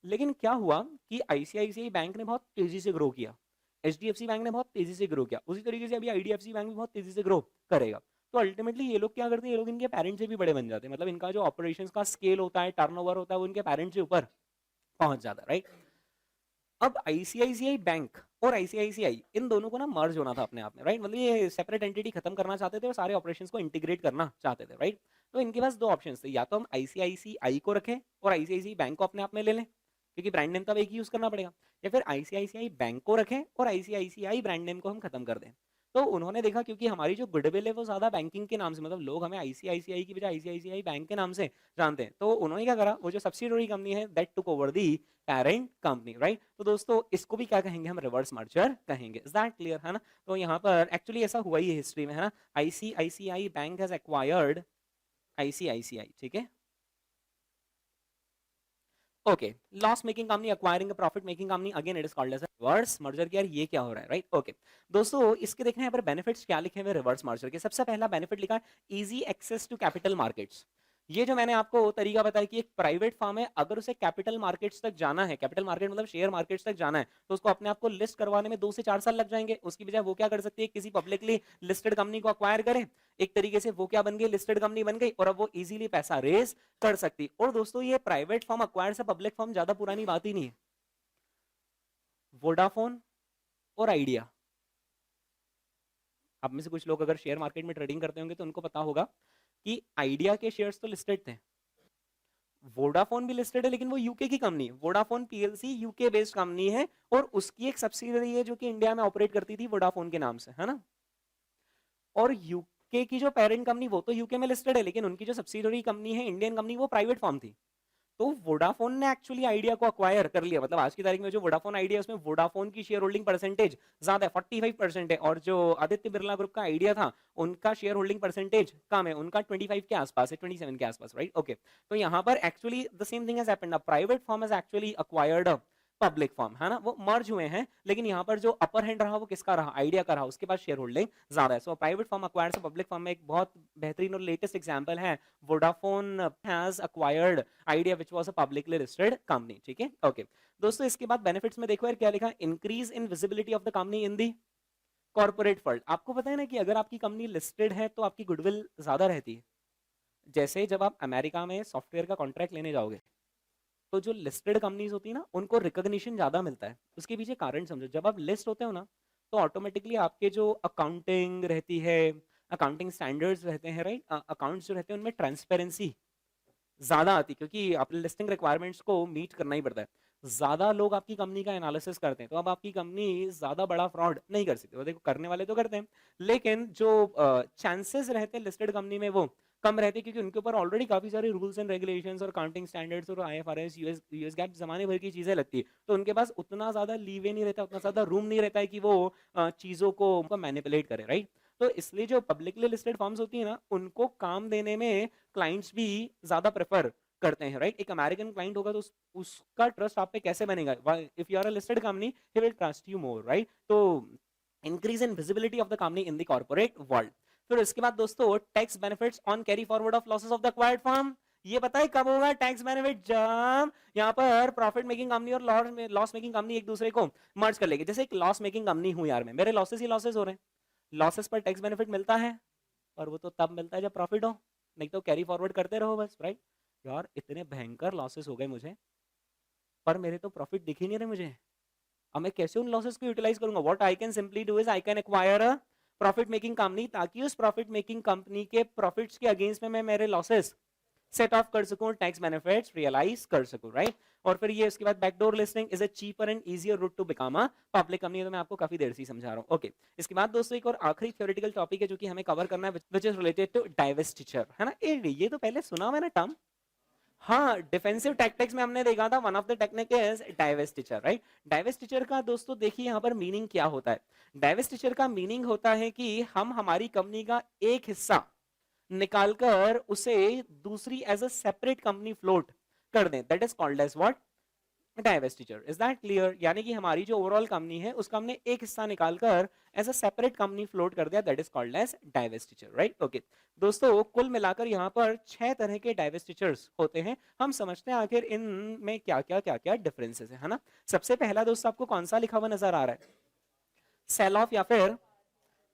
Speaker 1: लेकिन क्या हुआ कि आईसीआईसीआई बैंक ने बहुत तेजी से ग्रो किया, एचडीएफसी बैंक ने बहुत तेजी से ग्रो किया, उसी तरीके से अभी आईडीएफसी बैंक भी बहुत तेजी से ग्रो करेगा। तो अल्टीमेटली ये लोग क्या करते हैं, ये लोग इनके पेरेंट से भी बड़े बन जाते हैं, मतलब इनका जो ऑपरेशंस का स्केल होता है, टर्नओवर होता है, वो इनके पेरेंट से ऊपर पहुंच जाता है, राइट। अब आईसीआईसीआई बैंक और आईसीआईसीआई इन दोनों को ना मर्ज होना था अपने आप में, राइट? मतलब ये सेपरेट एंटिटी खत्म करना चाहते थे और सारे ऑपरेशंस को इंटीग्रेट करना चाहते थे, राइट? तो इनके पास दो ऑप्शंस थे, या तो हम आईसीआईसीआई को रखें और आईसीआईसीआई बैंक को अपने आप में ले लें क्योंकि ब्रांड नेम तो अब एक ही यूज करना पड़ेगा, या फिर आईसीआईसीआई बैंक को रखें और आईसीआईसीआई ब्रांड नेम को हम खत्म कर दें। तो उन्होंने देखा क्योंकि हमारी जो गुडविल है वो ज्यादा बैंकिंग के नाम से, मतलब लोग हमें आईसीआईसीआई की बजाय आईसीआईसीआई बैंक के नाम से जानते हैं, तो उन्होंने क्या करा, वो जो सब्सिडियरी कंपनी है that took over the parent company, right? तो दोस्तों इसको भी क्या कहेंगे, हम रिवर्स मर्जर कहेंगे। इज दैट क्लियर, है ना? तो यहाँ पर एक्चुअली ऐसा हुआ ही है हिस्ट्री में, है ना? ICICI bank has acquired ICICI, ठीक है? Okay, loss making company acquiring a profit making company, again it is called as reverse merger. यार ये क्या हो रहा है, राइट? ओके दोस्तों, इसके देखना है यहाँ पर बेनिफिट्स क्या लिखे हुए रिवर्स मर्जर के। सबसे पहला बेनिफिट लिखा है easy access to capital markets. ये जो मैंने आपको तरीका बताया कि एक प्राइवेट फर्म है, अगर उसे कैपिटल मार्केट्स तक जाना है, कैपिटल मार्केट मतलब शेयर मार्केट्स तक जाना है, तो उसको अपने आप को लिस्ट करवाने में 2 से 4 साल लग जाएंगे। उसकी बजाय वो क्या कर सकती है, किसी पब्लिकली लिस्टेड कंपनी को अक्वायर करे, एक तरीके से वो क्या बन गई, लिस्टेड कंपनी बन गई, और अब वो इजीली पैसा रेज कर सकती। और दोस्तों ये प्राइवेट फर्म अक्वायर से पब्लिक फर्म ज्यादा पुरानी बात ही नहीं है। वोडाफोन और आइडिया, आप में से कुछ लोग अगर शेयर मार्केट में ट्रेडिंग करते होंगे तो उनको पता होगा कि आइडिया के शेयर्स तो लिस्टेड थे, वोडाफोन भी लिस्टेड है, लेकिन वो यूके की कंपनी है। Vodafone PLC UK based company है और उसकी एक सब्सिडरी है जो कि इंडिया में ऑपरेट करती थी वोडाफोन के नाम से, है ना? और यूके की जो पेरेंट कंपनी वो तो यूके में लिस्टेड है, लेकिन उनकी जो सब्सिडरी कंपनी है इंडियन कंपनी, वो प्राइवेट फॉर्म थी। तो वोडाफोन ने एक्चुअली आइडिया को अक्वायर कर लिया, मतलब आज की तारीख में जो वोडाफोन आइडिया है उसमें वोडाफोन की शेयर होल्डिंग परसेंटेज ज्यादा है, 45% है, और जो आदित्य बिरला ग्रुप का आइडिया था उनका शेयर होल्डिंग परसेंटेज कम है, उनका 25 के आसपास है, 27 के आसपास, राइट? ओके, तो यहाँ पर actually the same thing has happened, a private firm has actually acquired public firm, है ना? वो मर्ज हुए हैं, लेकिन यहाँ पर जो अपर हैंड रहा वो किसका रहा, आइडिया का रहा, उसके पास शेयर होल्डिंग ज्यादा है। So private firm acquires public firm में एक बहुत बेहतरीन और लेटेस्ट एग्जांपल है Vodafone has acquired idea which was a publicly listed company, ठीक है? ओके दोस्तों, इसके बाद बेनिफिट्स में देखो यार क्या लिखा है, increase in visibility of the company in the corporate world. आपको पता है ना कि अगर आपकी कंपनी लिस्टेड है तो आपकी गुडविल ज्यादा रहती है। जैसे जब आप अमेरिका में सॉफ्टवेयर का कॉन्ट्रैक्ट लेने जाओगे तो जो लिस्टेड कंपनीज होती है ना उनको रिकॉग्निशन ज्यादा मिलता है। उसके पीछे कारण समझो, जब आप लिस्ट होते हो ना तो ऑटोमेटिकली आपके जो अकाउंटिंग रहती है, अकाउंटिंग स्टैंडर्ड्स रहते हैं, राइट, अकाउंट्स जो रहते हैं उनमें ट्रांसपेरेंसी ज्यादा आती है क्योंकि आप लिस्टिंग रिक्वायरमेंट्स को मीट करना ही पड़ता है। ज्यादा लोग आपकी कंपनी का एनालिसिस करते हैं तो अब आपकी कंपनी ज्यादा बड़ा फ्रॉड नहीं कर सकती। वो देखो करने वाले तो करते हैं, लेकिन जो चांसेस रहते हैं लिस्टेड कंपनी में वो कम रहते हैं क्योंकि उनके ऊपर ऑलरेडी काफी सारे रूल्स एंड रेगुलेशंस और अकाउंटिंग स्टैंडर्ड्स और आईएफआरएस यूएस गैप जमाने भर की चीजें लगती है, तो उनके पास उतना ज्यादा लीवे नहीं रहता, उतना ज्यादा रूम नहीं रहता है कि वो चीजों को मैनिपुलेट करे, राइट? तो इसलिए जो पब्लिकली लिस्टेड फर्म्स होती है ना उनको काम देने में क्लाइंट्स भी ज्यादा प्रेफर करते हैं, राइट? एक अमेरिकन क्लाइंट होगा तो उसका ट्रस्ट आप पे कैसे बनेगा, if you are a listed company he will trust you more, right? तो increase in visibility of the company in the corporate world. फिर उसके बाद दोस्तों tax benefits on carry forward of losses of the acquired firm. ये पता है कब होगा टैक्स बेनिफिट, जब यहाँ पर प्रॉफिट मेकिंग कंपनी और लॉस मेकिंग कंपनी एक दूसरे को मर्ज कर लेगी। जैसे एक लॉस मेकिंग कंपनी हूं यार, मैं मेरे लॉसेस ही लॉसेस हो रहे हैं, लॉसेस पर टैक्स बेनिफिट मिलता है, और वो तो तब मिलता है जब प्रॉफिट हो, नहीं तो कैरी फॉरवर्ड करते रहो बस, राइट? यार इतने भयंकर लॉसेस हो गए मुझे, पर मेरे तो प्रॉफिट दिख ही नहीं रहे मुझे, अब मैं कैसे उन लॉसेस को यूटिलाइज करूंगा? What I can simply do is I can acquire a profit making company, ताकि उस प्रॉफिट मेकिंग कंपनी के प्रॉफिट्स के अगेंस्ट में मैं मेरे लॉसेस सेट ऑफ कर सकूं, टैक्स बेनिफिट्स रियलाइज कर सकूं, राइट? और फिर ये उसके बाद backdoor listing is a cheaper and easier route to become a public company. तो मैं आपको काफी देर से समझा रहा हूं। ओके, इसके बाद दोस्तों एक और आखिरी थ्योरेटिकल टॉपिक है जो कि हमें कवर करना है, व्हिच इज रिलेटेड टू डाइवेस्टिचर, है ना? ये तो पहले सुना हुआ है ना टर्म? हाँ, डिफेंसिव टैक्टिक्स में हमने देखा था one of the technique is divestiture, right? Divestiture का दोस्तों देखिए यहाँ पर मीनिंग क्या होता है। डाइवेस्टिचर का मीनिंग होता है कि हम हमारी कंपनी का एक हिस्सा निकालकर उसे दूसरी as a separate company float कर दें, that is called as what, divestiture. Is that clear? यानी कि हमारी जो ओवरऑल कंपनी है उसका हमने एक हिस्सा निकालकर as a separate company float कर दिया, that is called as divestiture, right? Okay दोस्तों, कुल मिलाकर यहाँ पर 6 तरह के डाइवेस्टिचर्स होते हैं। हम समझते हैं आखिर इनमें क्या क्या डिफरेंसेस है ना? सबसे पहला दोस्तों आपको कौन सा लिखा हुआ नजर आ रहा है? सेल ऑफ या फिर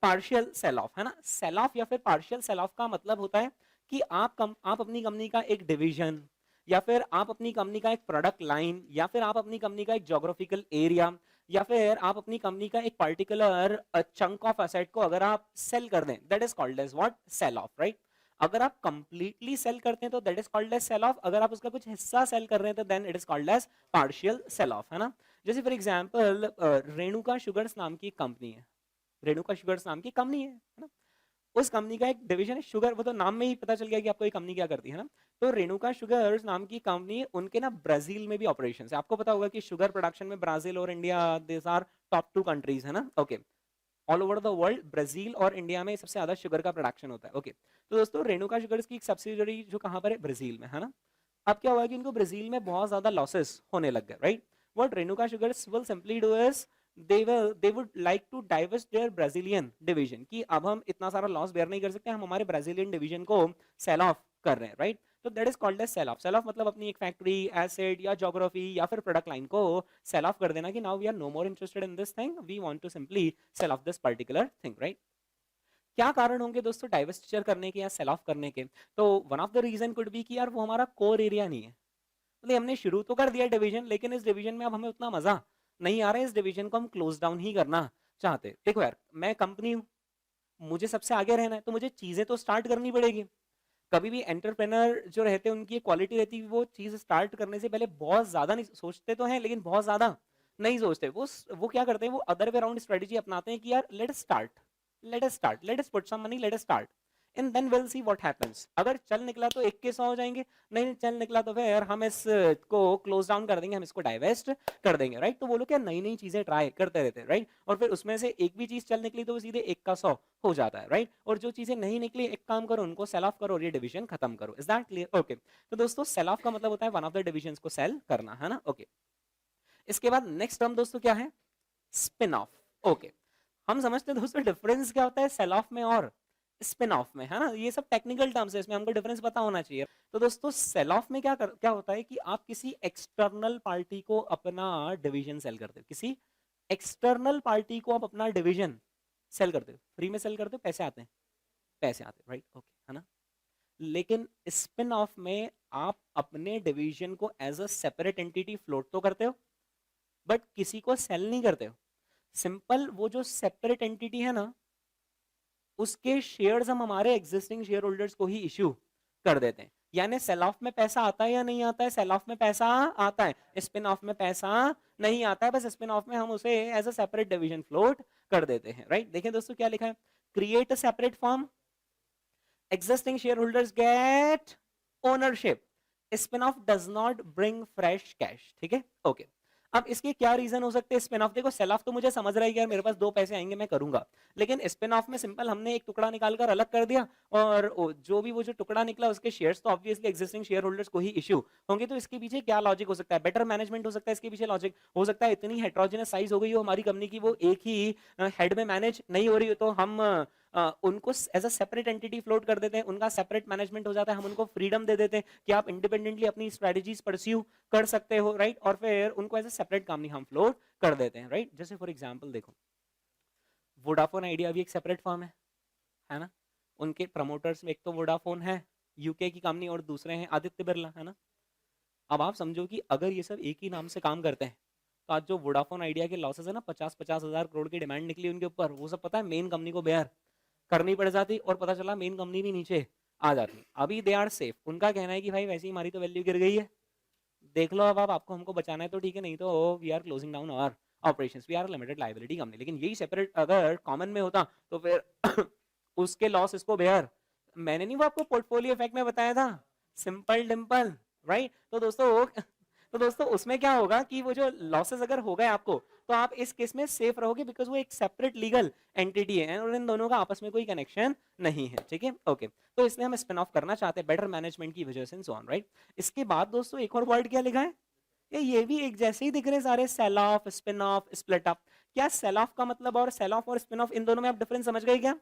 Speaker 1: पार्शियल सेल ऑफ, है ना? सेल ऑफ या फिर पार्शियल सेल ऑफ का मतलब होता है कि आप अपनी कंपनी का एक डिवीजन या फिर आप अपनी कंपनी का एक प्रोडक्ट लाइन, या फिर आप अपनी कंपनी का एक ज्योग्राफिकल एरिया, या फिर आप अपनी कंपनी का एक पर्टिकुलर चंक ऑफ एसेट को अगर आप सेल कर दें, that is called as what, sell off, right. अगर आप कंप्लीटली सेल करते हैं तो that is called as sell off, अगर आप उसका कुछ हिस्सा सेल कर रहे हैं तो then it is called as partial sell off, है ना। जैसे फॉर एग्जांपल रेणुका शुगर्स नाम की कंपनी है, रेणुका शुगर्स नाम की कंपनी है ना। उस कंपनी का एक डिवीजन है शुगर, वो तो नाम में ही पता चल गया कि आपको ये कंपनी क्या करती है ना। तो रेणुका शुगर्स नाम की कंपनी, उनके ना ब्राजील में भी ऑपरेशन है। आपको पता होगा कि शुगर प्रोडक्शन में ब्राजील और India, this are top 2 countries, है ना। Okay, all over the world Brazil और इंडिया में सबसे ज्यादा शुगर का प्रोडक्शन होता है। ओके, तो दोस्तों रेणुका शुगर्स की एक सब्सिडियरी जो कहां पर है, ब्राजील में, है ना। अब क्या हुआ कि इनको ब्राजील में बहुत ज्यादा लॉसेस होने लग गए, right. What Renuka sugars will simply do is they would like to divest their Brazilian division, कि अब हम इतना सारा लॉस बेयर नहीं कर सकते, हम हमारे ब्राजीलियन डिवीजन को सेल ऑफ कर रहे हैं, राइट। तो that is called as sell off. Sell off मतलब अपनी एक फैक्ट्री, एसेट या ज्योग्राफी या फिर प्रोडक्ट लाइन को सेल ऑफ कर देना कि now we are no more interested in this thing, we want to simply sell off this particular thing, right. क्या कारण होंगे दोस्तों डाइवेस्चर करने के या सेल ऑफ करने के? तो one of the reason could be कि यार वो हमारा कोर एरिया नहीं है, मतलब हमने शुरू तो कर दिया डिवीजन, लेकिन इस डिवीजन में अब हमें उतना मजा नहीं आ रहा है, इस डिवीजन को हम क्लोज डाउन ही करना चाहते। देखो यार, मैं कंपनी हूं, मुझे सबसे आगे रहना है, तो मुझे चीजें तो स्टार्ट करनी पड़ेगी। कभी भी एंटरप्रेनर जो रहते हैं उनकी क्वालिटी रहती है, वो चीज स्टार्ट करने से पहले बहुत ज्यादा नहीं सोचते, तो हैं लेकिन बहुत ज्यादा नहीं सोचते। वो क्या करते हैं, वो अदर वे राउंड स्ट्रेटेजी अपनाते हैं कि यार let start, let us put some money, let us start and then will see what happens. अगर चल निकला तो 1 के 100 हो जाएंगे, नहीं चल निकला तो फिर हम इसको क्लोज डाउन कर देंगे, हम इसको डाइवेस्ट कर देंगे, राइट। तो वो लोग क्या नई नई चीजें ट्राई करते रहते हैं, राइट। और फिर उसमें से एक भी चीज चल निकली तो वो सीधे 1 का 100 हो जाता है, राइट। और जो चीजें नहीं निकली, एक काम करो, उनको सेल ऑफ करो और ये डिवीजन खत्म करो। Is that clear? ओके, तो दोस्तों सेल ऑफ का मतलब होता है वन ऑफ द डिविजन को सेल करना, है ना। ओके, इसके बाद नेक्स्ट टर्म दोस्तों क्या है, स्पिन ऑफ। ओके, हम समझते हैं दोस्तों डिफरेंस क्या होता है सेल ऑफ में और स्पिन ऑफ में, है ना। ये सब टेक्निकल टर्म्स है, इसमें हमको डिफरेंस पता होना चाहिए। तो दोस्तों सेल ऑफ में क्या होता है कि आप किसी एक्सटर्नल पार्टी को अपना डिवीजन सेल करते हो, किसी एक्सटर्नल पार्टी को आप अपना डिवीजन सेल करते हो। फ्री में सेल करते हो, पैसे आते हैं, पैसे आते हैं, राइट। ओके, है ना। लेकिन स्पिन ऑफ में आप अपने डिवीजन को as a separate entity float तो करते हो, बट किसी को सेल नहीं करते हो। सिंपल, वो जो सेपरेट एंटिटी है ना, उसके शेयर्स हम हमारे एग्जिस्टिंग शेयर होल्डर्स को ही इश्यू कर देते हैं। यानी सेल ऑफ में पैसा आता है या नहीं आता है? सेल ऑफ में पैसा आता है, स्पिन ऑफ में पैसा नहीं आता है। बस स्पिन ऑफ में हम उसे as a separate division float कर देते हैं, राइट। देखिए दोस्तों क्या लिखा है, create a separate form, existing shareholders get ownership, spin off does not bring fresh cash, ठीक है। ओके, अब इसके क्या रीजन हो सकते हैं स्पिन ऑफ? देखो सेल ऑफ तो मुझे समझ रहा है कि यार मेरे पास 2 पैसे आएंगे मैं करूंगा, लेकिन स्पिन ऑफ में सिंपल हमने एक टुकड़ा निकालकर अलग कर दिया, और जो भी वो जो टुकड़ा निकला उसके शेयर्स तो ऑब्वियसली एक्जिस्टिंग शेयर होल्डर्स को ही इश्यू होंगे। तो इसके पीछे क्या लॉजिक हो सकता है? बेटर मैनेजमेंट हो सकता है इसके पीछे लॉजिक, हो सकता है इतनी हेट्रोजेनस साइज हो गई हो हमारी कंपनी की, वो एक ही हेड में मैनेज नहीं हो रही हो, तो हम उनको as a separate entity float कर देते हैं, उनका सेपरेट मैनेजमेंट हो जाता है, हम उनको फ्रीडम दे देते हैं कि आप इंडिपेंडेंटली अपनी स्ट्रेटजीज परस्यू कर सकते हो, राइट। और फिर उनको एज अ सेपरेट कंपनी हम फ्लोट कर देते हैं, राइट। जैसे फॉर एग्जांपल देखो, वोडाफोन आइडिया भी एक सेपरेट फर्म है ना। उनके प्रमोटर्स में एक तो वोडाफोन है यूके की कंपनी, और दूसरे हैं आदित्य बिरला, है ना। अब आप समझो कि अगर ये सब एक ही नाम से काम करते हैं, तो आज जो वोडाफोन आइडिया के लॉसेस है ना, 50-50 हजार करोड़ की डिमांड निकली उनके ऊपर, वो सब पता है मेन कंपनी को बेयर करनी पड़ जाती, और पता चला मेन कंपनी भी नीचे आ जाती। अभी दे आर सेफ, उनका कहना है कि भाई वैसे ही हमारी तो वैल्यू गिर गई है, देख लो अब आप, आपको हमको बचाना है तो ठीक है, नहीं तो we are closing down our operations, we are limited liability company. लेकिन यही सेपरेट अगर कॉमन में होता तो फिर उसके लॉस इसको बेयर, मैंने नहीं वो आपको पोर्टफोलियो इफेक्ट में बताया था, सिंपल डिंपल, राइट। तो दोस्तों उसमें क्या होगा कि वो जो लॉसेस अगर हो गए आपको, तो आप इस केस में सेफ रहोगे, बिकॉज वो एक सेपरेट लीगल एंटिटी है और इन दोनों का आपस में कोई कनेक्शन नहीं है, ठीक है। ओके, तो इसलिए हम स्पिन ऑफ करना चाहते हैं बेटर मैनेजमेंट की वजह से, सो ऑन, राइट। इसके बाद दोस्तों एक और वर्ड क्या लिखा है, ये भी एक जैसे ही दिख रहे हैं सारे, sell off, spin off, split up. क्या सेल ऑफ का मतलब और सेल ऑफ और स्पिन ऑफ इन दोनों में आप डिफरेंस समझ गए क्या?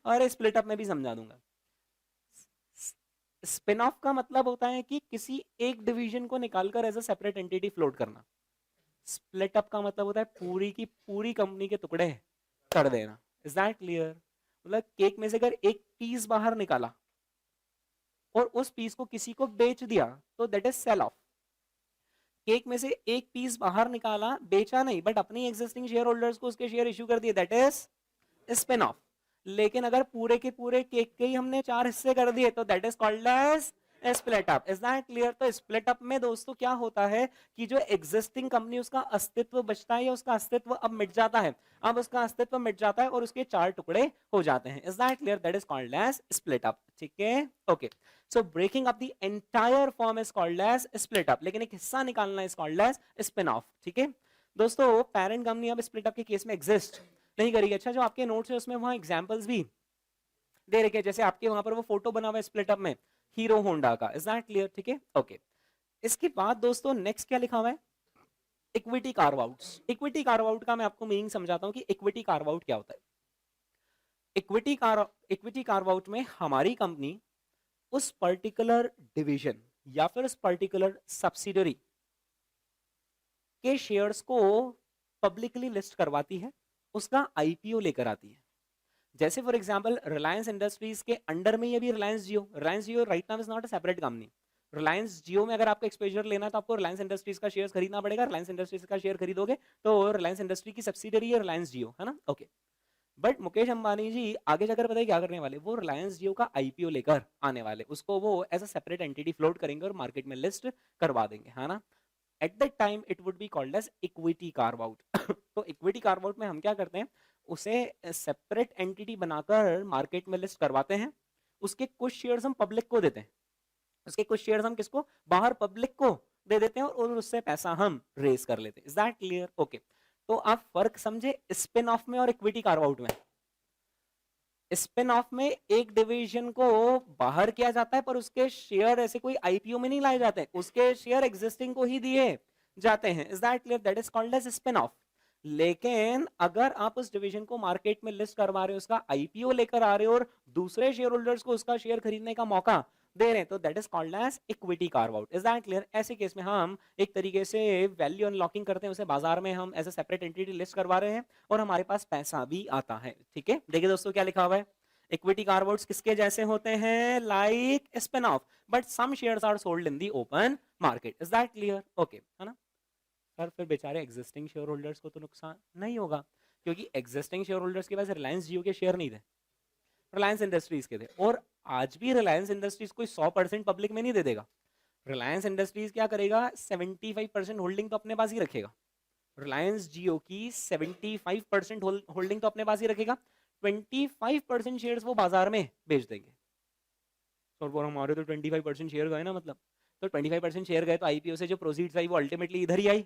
Speaker 1: और स्प्लिट अप में भी समझा दूंगा। स्पिन ऑफ का मतलब होता है कि किसी एक डिवीजन को निकालकर as a separate entity float करना। स्प्लिट अप का मतलब होता है पूरी की पूरी कंपनी के टुकड़े कर देना। Is that clear? मतलब केक में से अगर एक पीस बाहर निकाला, और उस पीस को किसी को बेच दिया तो that is sell off. Cake में से एक पीस बाहर निकाला, बेचा नहीं, बट अपनी एग्जिस्टिंग शेयर होल्डर्स को उसके शेयर इश्यू कर दिए, दैट इज स्पिन ऑफ। लेकिन अगर पूरे के पूरे केक के ही हमने 4 हिस्से कर दिए तो that is called as split up. Is that clear? तो स्प्लिट अप में दोस्तों क्या होता है कि जो एग्जिस्टिंग कंपनी उसका अस्तित्व बचता है या उसका अस्तित्व अब मिट जाता है, अब उसका अस्तित्व मिट जाता है और उसके 4 टुकड़े हो जाते हैं। Is that clear? That is called as split up. ठीक है, okay. So breaking up the entire form is called as split up, लेकिन एक हिस्सा निकालना is called as spin off. ठीक है दोस्तों, पेरेंट कंपनी अब स्प्लिट अप के केस में एग्जिस्ट नहीं करेगी। अच्छा, जो आपके नोट्स है उसमें वहां एग्जांपल्स भी दे रखे हैं, जैसे आपके वहां पर वो फोटो बना हुआ है स्प्लिट अप में हीरो होंडा का। Is that clear? ठीक है, ओके। इसके बाद दोस्तों नेक्स्ट क्या लिखा हुआ है? Equity curve outs. Equity carve out का मैं आपको मीनिंग समझाता हूं कि इक्विटी कार्व आउट क्या होता है। इक्विटी कार्व आउट में हमारी कंपनी उस पर्टिकुलर डिवीजन या फिर उस पर्टिकुलर सब्सिडरी के शेयर्स को पब्लिकली लिस्ट करवाती है, उसका आईपीओ लेकर आती है। जैसे फॉर एग्जांपल रिलायंस इंडस्ट्रीज के अंडर में ये भी Reliance Jio right now is not a separate company. Reliance Jio में अगर आपको एक्सपोजर लेना है तो आपको रिलायंस इंडस्ट्रीज का शेयर खरीदना पड़ेगा। रिलायंस इंडस्ट्रीज का शेयर खरीदोगे तो रिलायंस इंडस्ट्री की सब्सिडरी है रिलायंस जियो, है ना, ओके। बट मुकेश अंबानी जी आगे जाकर बताइए क्या करने वाले, वो रिलायंस जियो का आईपीओ लेकर आने वाले, उसको वो as a separate entity float करेंगे और मार्केट में लिस्ट करवा देंगे, है ना। At that time it would be called as equity carve out. तो इक्विटी कार्व आउट में हम क्या करते हैं, उसे सेपरेट एंटिटी बनाकर मार्केट में लिस्ट करवाते हैं, उसके कुछ शेयर्स हम पब्लिक को देते हैं, उसके कुछ शेयर्स हम किसको, बाहर पब्लिक को दे देते हैं और उससे पैसा हम रेज कर लेते हैं। Is that clear? ओके। तो आप फर्क समझे स्पिन ऑफ में और इक्विटी कार्व आउट में। स्पिन ऑफ में एक डिवीजन को बाहर किया जाता है पर उसके शेयर ऐसे कोई आईपीओ में नहीं लाए जाते, उसके शेयर एग्जिस्टिंग को ही दिए जाते हैं। Is that clear? That is called as spin off. लेकिन अगर आप उस डिवीजन को मार्केट में लिस्ट करवा रहे हो, उसका आईपीओ लेकर आ रहे हो और दूसरे शेयर होल्डर्स को उसका शेयर खरीदने का मौका दे रहे हैं तो that is called as equity carve out. Is that clear? ऐसे केस में हम एक तरीके से वैल्यू अनलॉकिंग करते हैं, उसे बाजार में हम as a separate entity list करवा रहे हैं और हमारे पास पैसा भी आता है। ठीक है, देखिए दोस्तों क्या लिखा हुआ है, इक्विटी कार्व आउट्स किसके जैसे होते हैं, like spin off, but some shares are sold in the open market. Is that clear? Okay, है ना सर। फिर बेचारे एग्जिस्टिंग शेयर होल्डर्स को तो नुकसान नहीं होगा, क्योंकि एग्जिस्टिंग शेयर होल्डर्स के पास रिलायंस जियो के शेयर नहीं थे, रिलायंस इंडस्ट्रीज के थे। और आज भी रिलायंस इंडस्ट्रीज कोई 100% पब्लिक में नहीं दे देगा। रिलायंस इंडस्ट्रीज क्या करेगा, 75% होल्डिंग तो अपने पास ही रखेगा। रिलायंस जियो की 75% होल्डिंग तो अपने पास ही रखेगा, 25% शेयर्स वो बाजार में बेच देंगे। और वो हमारे तो 25% शेयर गए ना, मतलब तो 25% शेयर गए तो आईपीओ से जो प्रोसीड्स आई वो अल्टीमेटली इधर ही आई,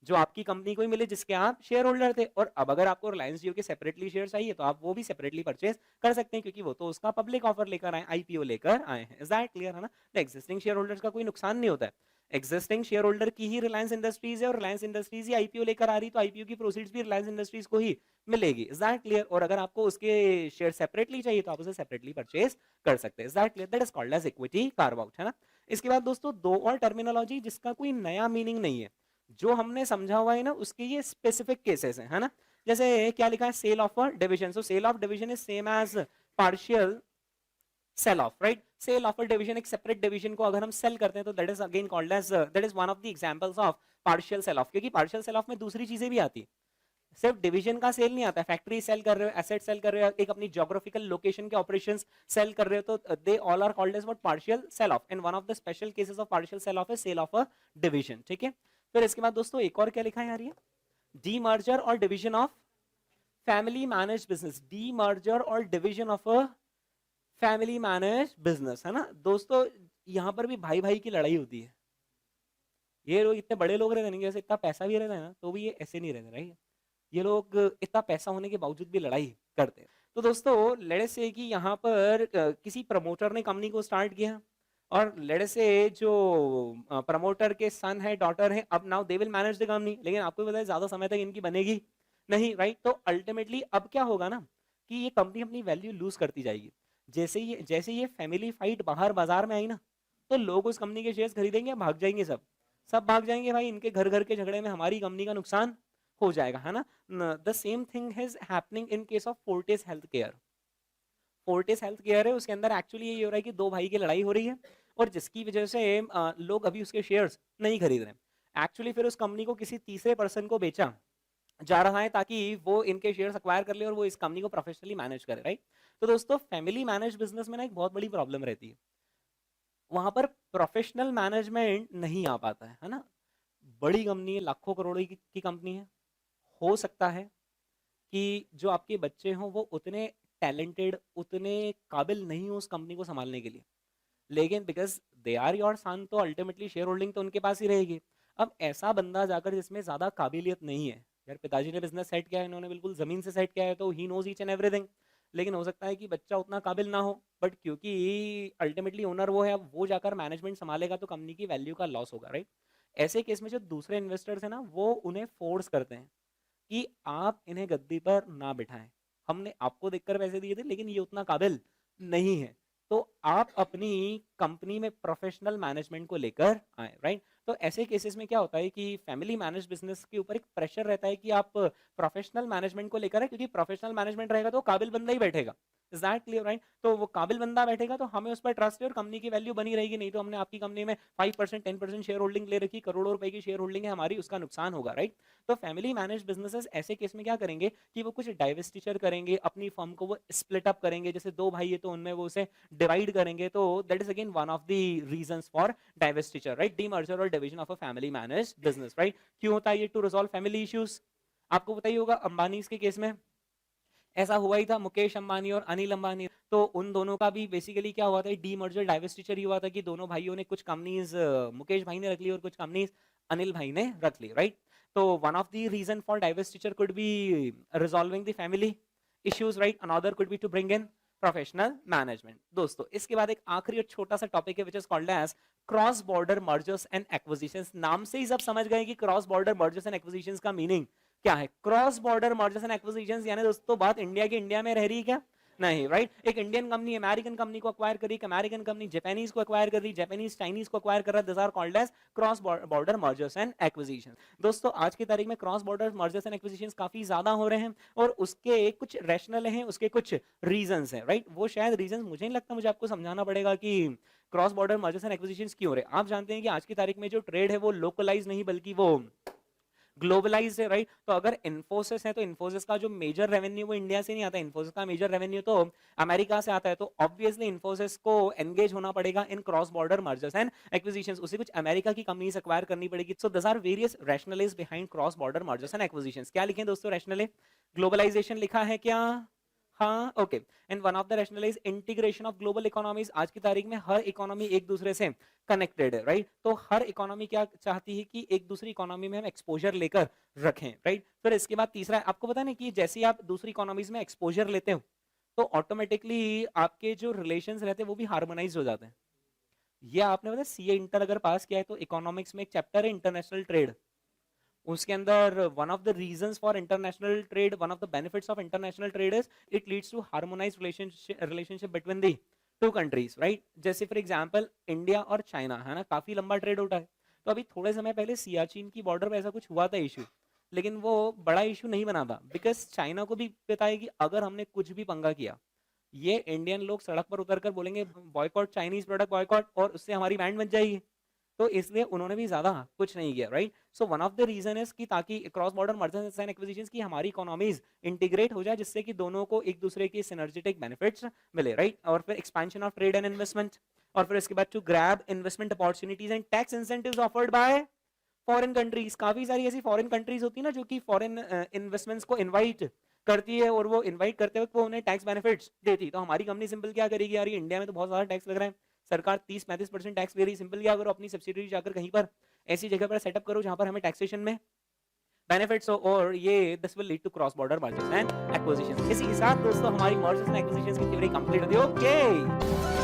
Speaker 1: जो आपकी कंपनी को ही मिले जिसके आप शेयर होल्डर थे। और अब अगर आपको रिलायंस जियो के सेपरेटली शेयर चाहिए तो आप वो भी सेपरेटली परचेज कर सकते हैं, क्योंकि वो तो उसका पब्लिक ऑफर लेकर आए, आईपीओ लेकर आए हैं। Is that clear? है ना। तो एक्जिस्टिंग शेयर होल्डर्स का कोई नुकसान नहीं होता है। एक्जिस्टिंग शेयर होल्डर की ही रिलायंस इंडस्ट्रीज है और रिलायंस इंडस्ट्रीज ही आईपीओ लेकर आ रही, तो आईपीओ की प्रोसीड्स भी रिलायंस इंडस्ट्रीज को ही मिलेगी। Is that clear? और अगर आपको उसके शेयर सेपरेटली चाहिए तो आप उसे सेपरेटली परचेज कर सकते हैं। Is that clear? That is called as equity carve out, है ना। इसके बाद दोस्तों दो और टर्मिनोलॉजी जिसका कोई नया मीनिंग नहीं है, जो हमने समझा हुआ है ना उसके ये स्पेसिफिक केसेस हैं, है ना। जैसे क्या लिखा है, sell off a division. So sell off division is same as partial sell off, right. Sell off a division, एक सेपरेट डिवीजन को अगर हम सेल करते हैं तो that is again called as, that is one of the examples of partial sell off. क्योंकि partial sell off में दूसरी चीजें भी आती है, सिर्फ डिवीजन का सेल नहीं आता है। फैक्ट्री सेल कर रहे हो, एसेट सेल कर रहे हो, एक अपनी ज्योग्राफिकल लोकेशन के ऑपरेशंस सेल कर रहे हो, तो they all are called as what, partial sell off. And one of the special cases of partial sell off is sell off a division. ठीक है, फिर इसके बाद दोस्तों एक और क्या लिखा है यार, ये डीमर्जर और division of family manage business. Demerger और division of a family manage business, है ना दोस्तों। यहां पर भी भाई भाई की लड़ाई होती है। ये लोग इतने बड़े लोग रहते हैं, जैसे इतना पैसा भी रहता है ना, तो भी ये ऐसे नहीं रहते, राइट। ये लोग इतना पैसा होने के बावजूद भी लड़ाई करते हैं। तो दोस्तों लेट्स से कि यहाँ पर किसी प्रमोटर ने कंपनी को स्टार्ट किया और लेट्स से जो प्रमोटर के सन है, डॉटर है, अब now they will manage the company. लेकिन आपको भी पता है ज्यादा समय तक इनकी बनेगी नहीं, राइट। तो अल्टीमेटली अब क्या होगा ना कि ये कंपनी अपनी वैल्यू लूज करती जाएगी। जैसे ये फैमिली फाइट बाहर बाजार में आई ना, तो लोग उस कंपनी के शेयर्स खरीदेंगे, भाग जाएंगे, सब भाग जाएंगे भाई। इनके घर घर के झगड़े में हमारी कंपनी का नुकसान हो जाएगा, है ना। The same thing is happening in case of Fortis health care. Fortis health care है, उसके अंदर एक्चुअली ये हो रहा है कि दो भाई की लड़ाई हो रही है और जिसकी वजह से लोग अभी उसके शेयर्स नहीं खरीद रहे हैं। एक्चुअली फिर उस कंपनी को किसी तीसरे पर्सन को बेचा जा रहा है ताकि वो इनके शेयर्स एक्वायर कर ले और वो इस कंपनी को प्रोफेशनली मैनेज करे, राइट। तो दोस्तों फैमिली मैनेज बिजनेस में ना एक बहुत बड़ी प्रॉब्लम रहती है, वहां पर प्रोफेशनल मैनेजमेंट नहीं आ पाता है ना। बड़ी कंपनी है, लाखों करोड़ों की कंपनी है, हो सकता है कि जो आपके बच्चे हों वो उतने टैलेंटेड, उतने काबिल नहीं हो उस कंपनी को संभालने के लिए, लेकिन because they are your son तो अल्टीमेटली शेयर होल्डिंग तो उनके पास ही रहेगी। अब ऐसा बंदा जाकर जिसमें ज्यादा काबिलियत नहीं है, यार पिताजी ने बिजनेस सेट किया है, इन्होंने बिल्कुल जमीन से सेट किया है, तो he knows each and everything, लेकिन हो सकता है कि बच्चा उतना काबिल ना हो, बट क्योंकि अल्टीमेटली ओनर वो है, अब वो जाकर मैनेजमेंट संभालेगा तो कंपनी की वैल्यू का लॉस होगा, राइट। ऐसे केस में जो दूसरे इन्वेस्टर्स है ना वो उन्हें फोर्स करते हैं कि आप इन्हें गद्दी पर ना बिठाएं, हमने आपको देखकर पैसे दिए थे लेकिन ये उतना काबिल नहीं है, तो आप अपनी कंपनी में प्रोफेशनल मैनेजमेंट को लेकर आए, राइट। तो ऐसे केसेस में क्या होता है कि फैमिली मैनेज बिजनेस के ऊपर एक प्रेशर रहता है कि आप प्रोफेशनल मैनेजमेंट को लेकर है, क्योंकि प्रोफेशनल मैनेजमेंट रहेगा तो काबिल बंदा ही बैठेगा, इज दैट क्लियर, राइट। तो वो काबिल बंदा बैठेगा तो हमें उस पर ट्रस्ट है और कंपनी की वैल्यू बनी रहेगी, नहीं तो हमने आपकी कंपनी में 5% 10% शेयर होल्डिंग ले रखी, करोड़ों रुपए की शेयर होल्डिंग है हमारी, उसका नुकसान होगा, राइट। तो फैमिली मैनेज बिजनेसेस ऐसे केस में क्या करेंगे कि वो कुछ डाइवेस्टिचर करेंगे, अपनी फर्म को वो स्प्लिट अप करेंगे, जैसे दो भाई है तो उनमें वो उसे डिवाइड करेंगे, तो that is again one of the reasons for divestiture, right, demerger और division of a family manage business, right. क्यों होता है ये? To resolve family issues. आपको पता ही होगा अंबानी के केस में ऐसा हुआ ही था, मुकेश अंबानी और अनिल अंबानी, तो उन दोनों का भी बेसिकली क्या हुआ था, डीमर्जर डाइवेस्टिचर ही हुआ था कि दोनों भाइयों ने कुछ कंपनीज मुकेश भाई ने रख ली और कुछ कंपनीज अनिल भाई ने रख ली, राइट। तो one of the reason for divestiture could be resolving the family issues, right, another could be to bring in professional management. दोस्तों इसके बाद एक आखिरी और छोटा सा टॉपिक है which is called as cross border mergers and acquisitions. नाम से ही सब समझ गए कि cross border mergers and acquisitions का मीनिंग क्या है। Cross border mergers and acquisitions यानी दोस्तों बात इंडिया की इंडिया में रह रही है क्या? नहीं, राइट। एक इंडियन कंपनी अमेरिकन कंपनी को अक्वायर करी, अमेरिकन कंपनी जापानीज को अक्वायर कर रही, जापानीज चाइनीज को अक्वायर कर रहा है, this are called as cross border mergers and acquisitions. दोस्तों आज की तारीख में cross border mergers and acquisitions काफी ज्यादा हो रहे हैं और उसके कुछ रैशनल हैं, उसके कुछ रीजंस हैं, राइट। वो शायद रीजंस मुझे नहीं लगता मुझे आपको समझाना पड़ेगा कि cross border mergers and acquisitions क्यों हो रहे हैं। आप जानते हैं कि आज की तारीख में जो ट्रेड है वो लोकलाइज नहीं बल्कि वो ग्लोबलाइज है, राइट। तो अगर इन्फोसिस है तो इन्फोसिस का जो मेजर रेवेन्यू वो इंडिया से नहीं आता, इन्फोसिस का मेजर रेवेन्यू तो अमेरिका से आता है, तो ऑब्वियसली इन्फोसिस को एंगेज होना पड़ेगा in cross border mergers and acquisitions, उसे कुछ अमेरिका की कंपनीज एक्वायर करनी पड़ेगी। So this are various rationales behind cross border mergers and acquisitions. क्या लिखें दोस्तों रैशनले? ग्लोबलाइजेशन लिखा है क्या? हाँ, okay. And one of the rational is integration of global economies. आज की तारीख में हर इकोनॉमी एक दूसरे से कनेक्टेड है, राइट। तो हर इकोनॉमी क्या चाहती है कि एक दूसरी इकोनॉमी में हम एक्सपोजर लेकर रखें, राइट। फिर इसके बाद तीसरा आपको पता है ना कि जैसे आप दूसरी इकोनॉमीज में एक्सपोजर लेते हो तो ऑटोमेटिकली आपके जो रिलेशंस रहते हैं वो भी हार्मोनाइज हो जाते हैं। ये आपने पता सीए इंटर अगर पास किया है तो इकोनॉमिक्स में एक चैप्टर है इंटरनेशनल ट्रेड, उसके अंदर one of the reasons for international trade, one of the benefits of international trade is it leads to harmonised relationship between the two countries, right. जैसे फॉर एग्जांपल इंडिया और China है ना, काफी लंबा trade होता है, तो अभी थोड़े समय पहले सियाचिन की बॉर्डर पे ऐसा कुछ हुआ था इशू, लेकिन वो बड़ा इशू नहीं बना था बिकॉज चाइना को भी पता है कि अगर हमने कुछ भी पंगा किया ये इंडियन लोग सड़क पर उतरकर बोलेंगे बॉयकॉट चाइनीज प्रोडक्ट बॉयकॉट, और उससे हमारी बैंड बच जाएगी, तो इसलिए उन्होंने भी ज्यादा कुछ नहीं किया, right. So one of the reason is कि ताकि cross border mergers and acquisitions की हमारी इकोनॉमीज इंटीग्रेट हो जाए जिससे कि दोनों को एक दूसरे के सिनर्जेटिक बेनिफिट्स मिले, राइट। और फिर expansion of trade and investment, और फिर इसके बाद to grab investment opportunities and tax incentives offered by foreign countries. काफी सारी ऐसी फॉरेन कंट्रीज होती है ना जो कि फॉरेन इन्वेस्टमेंट्स को इनवाइट करती है और वो इनवाइट करते वक्त वो उन्हें टैक्स बेनिफिट्स देती, तो हमारी कंपनी सिंपल क्या करेगी, यार ये इंडिया में तो बहुत ज्यादा टैक्स लग रहा है, सरकार 30-35% टैक्स ले रही, सिंपल क्या करो अपनी सब्सिडरी जाकर कहीं पर ऐसी जगह पर सेटअप करो जहां पर हमें टैक्सेशन में बेनिफिट्स हो, और ये this will lead to cross border mergers and acquisitions. इसी के साथ दोस्तों हमारी मर्जर्स एंड एक्विजिशंस की थ्योरी कंप्लीट होती है। ओके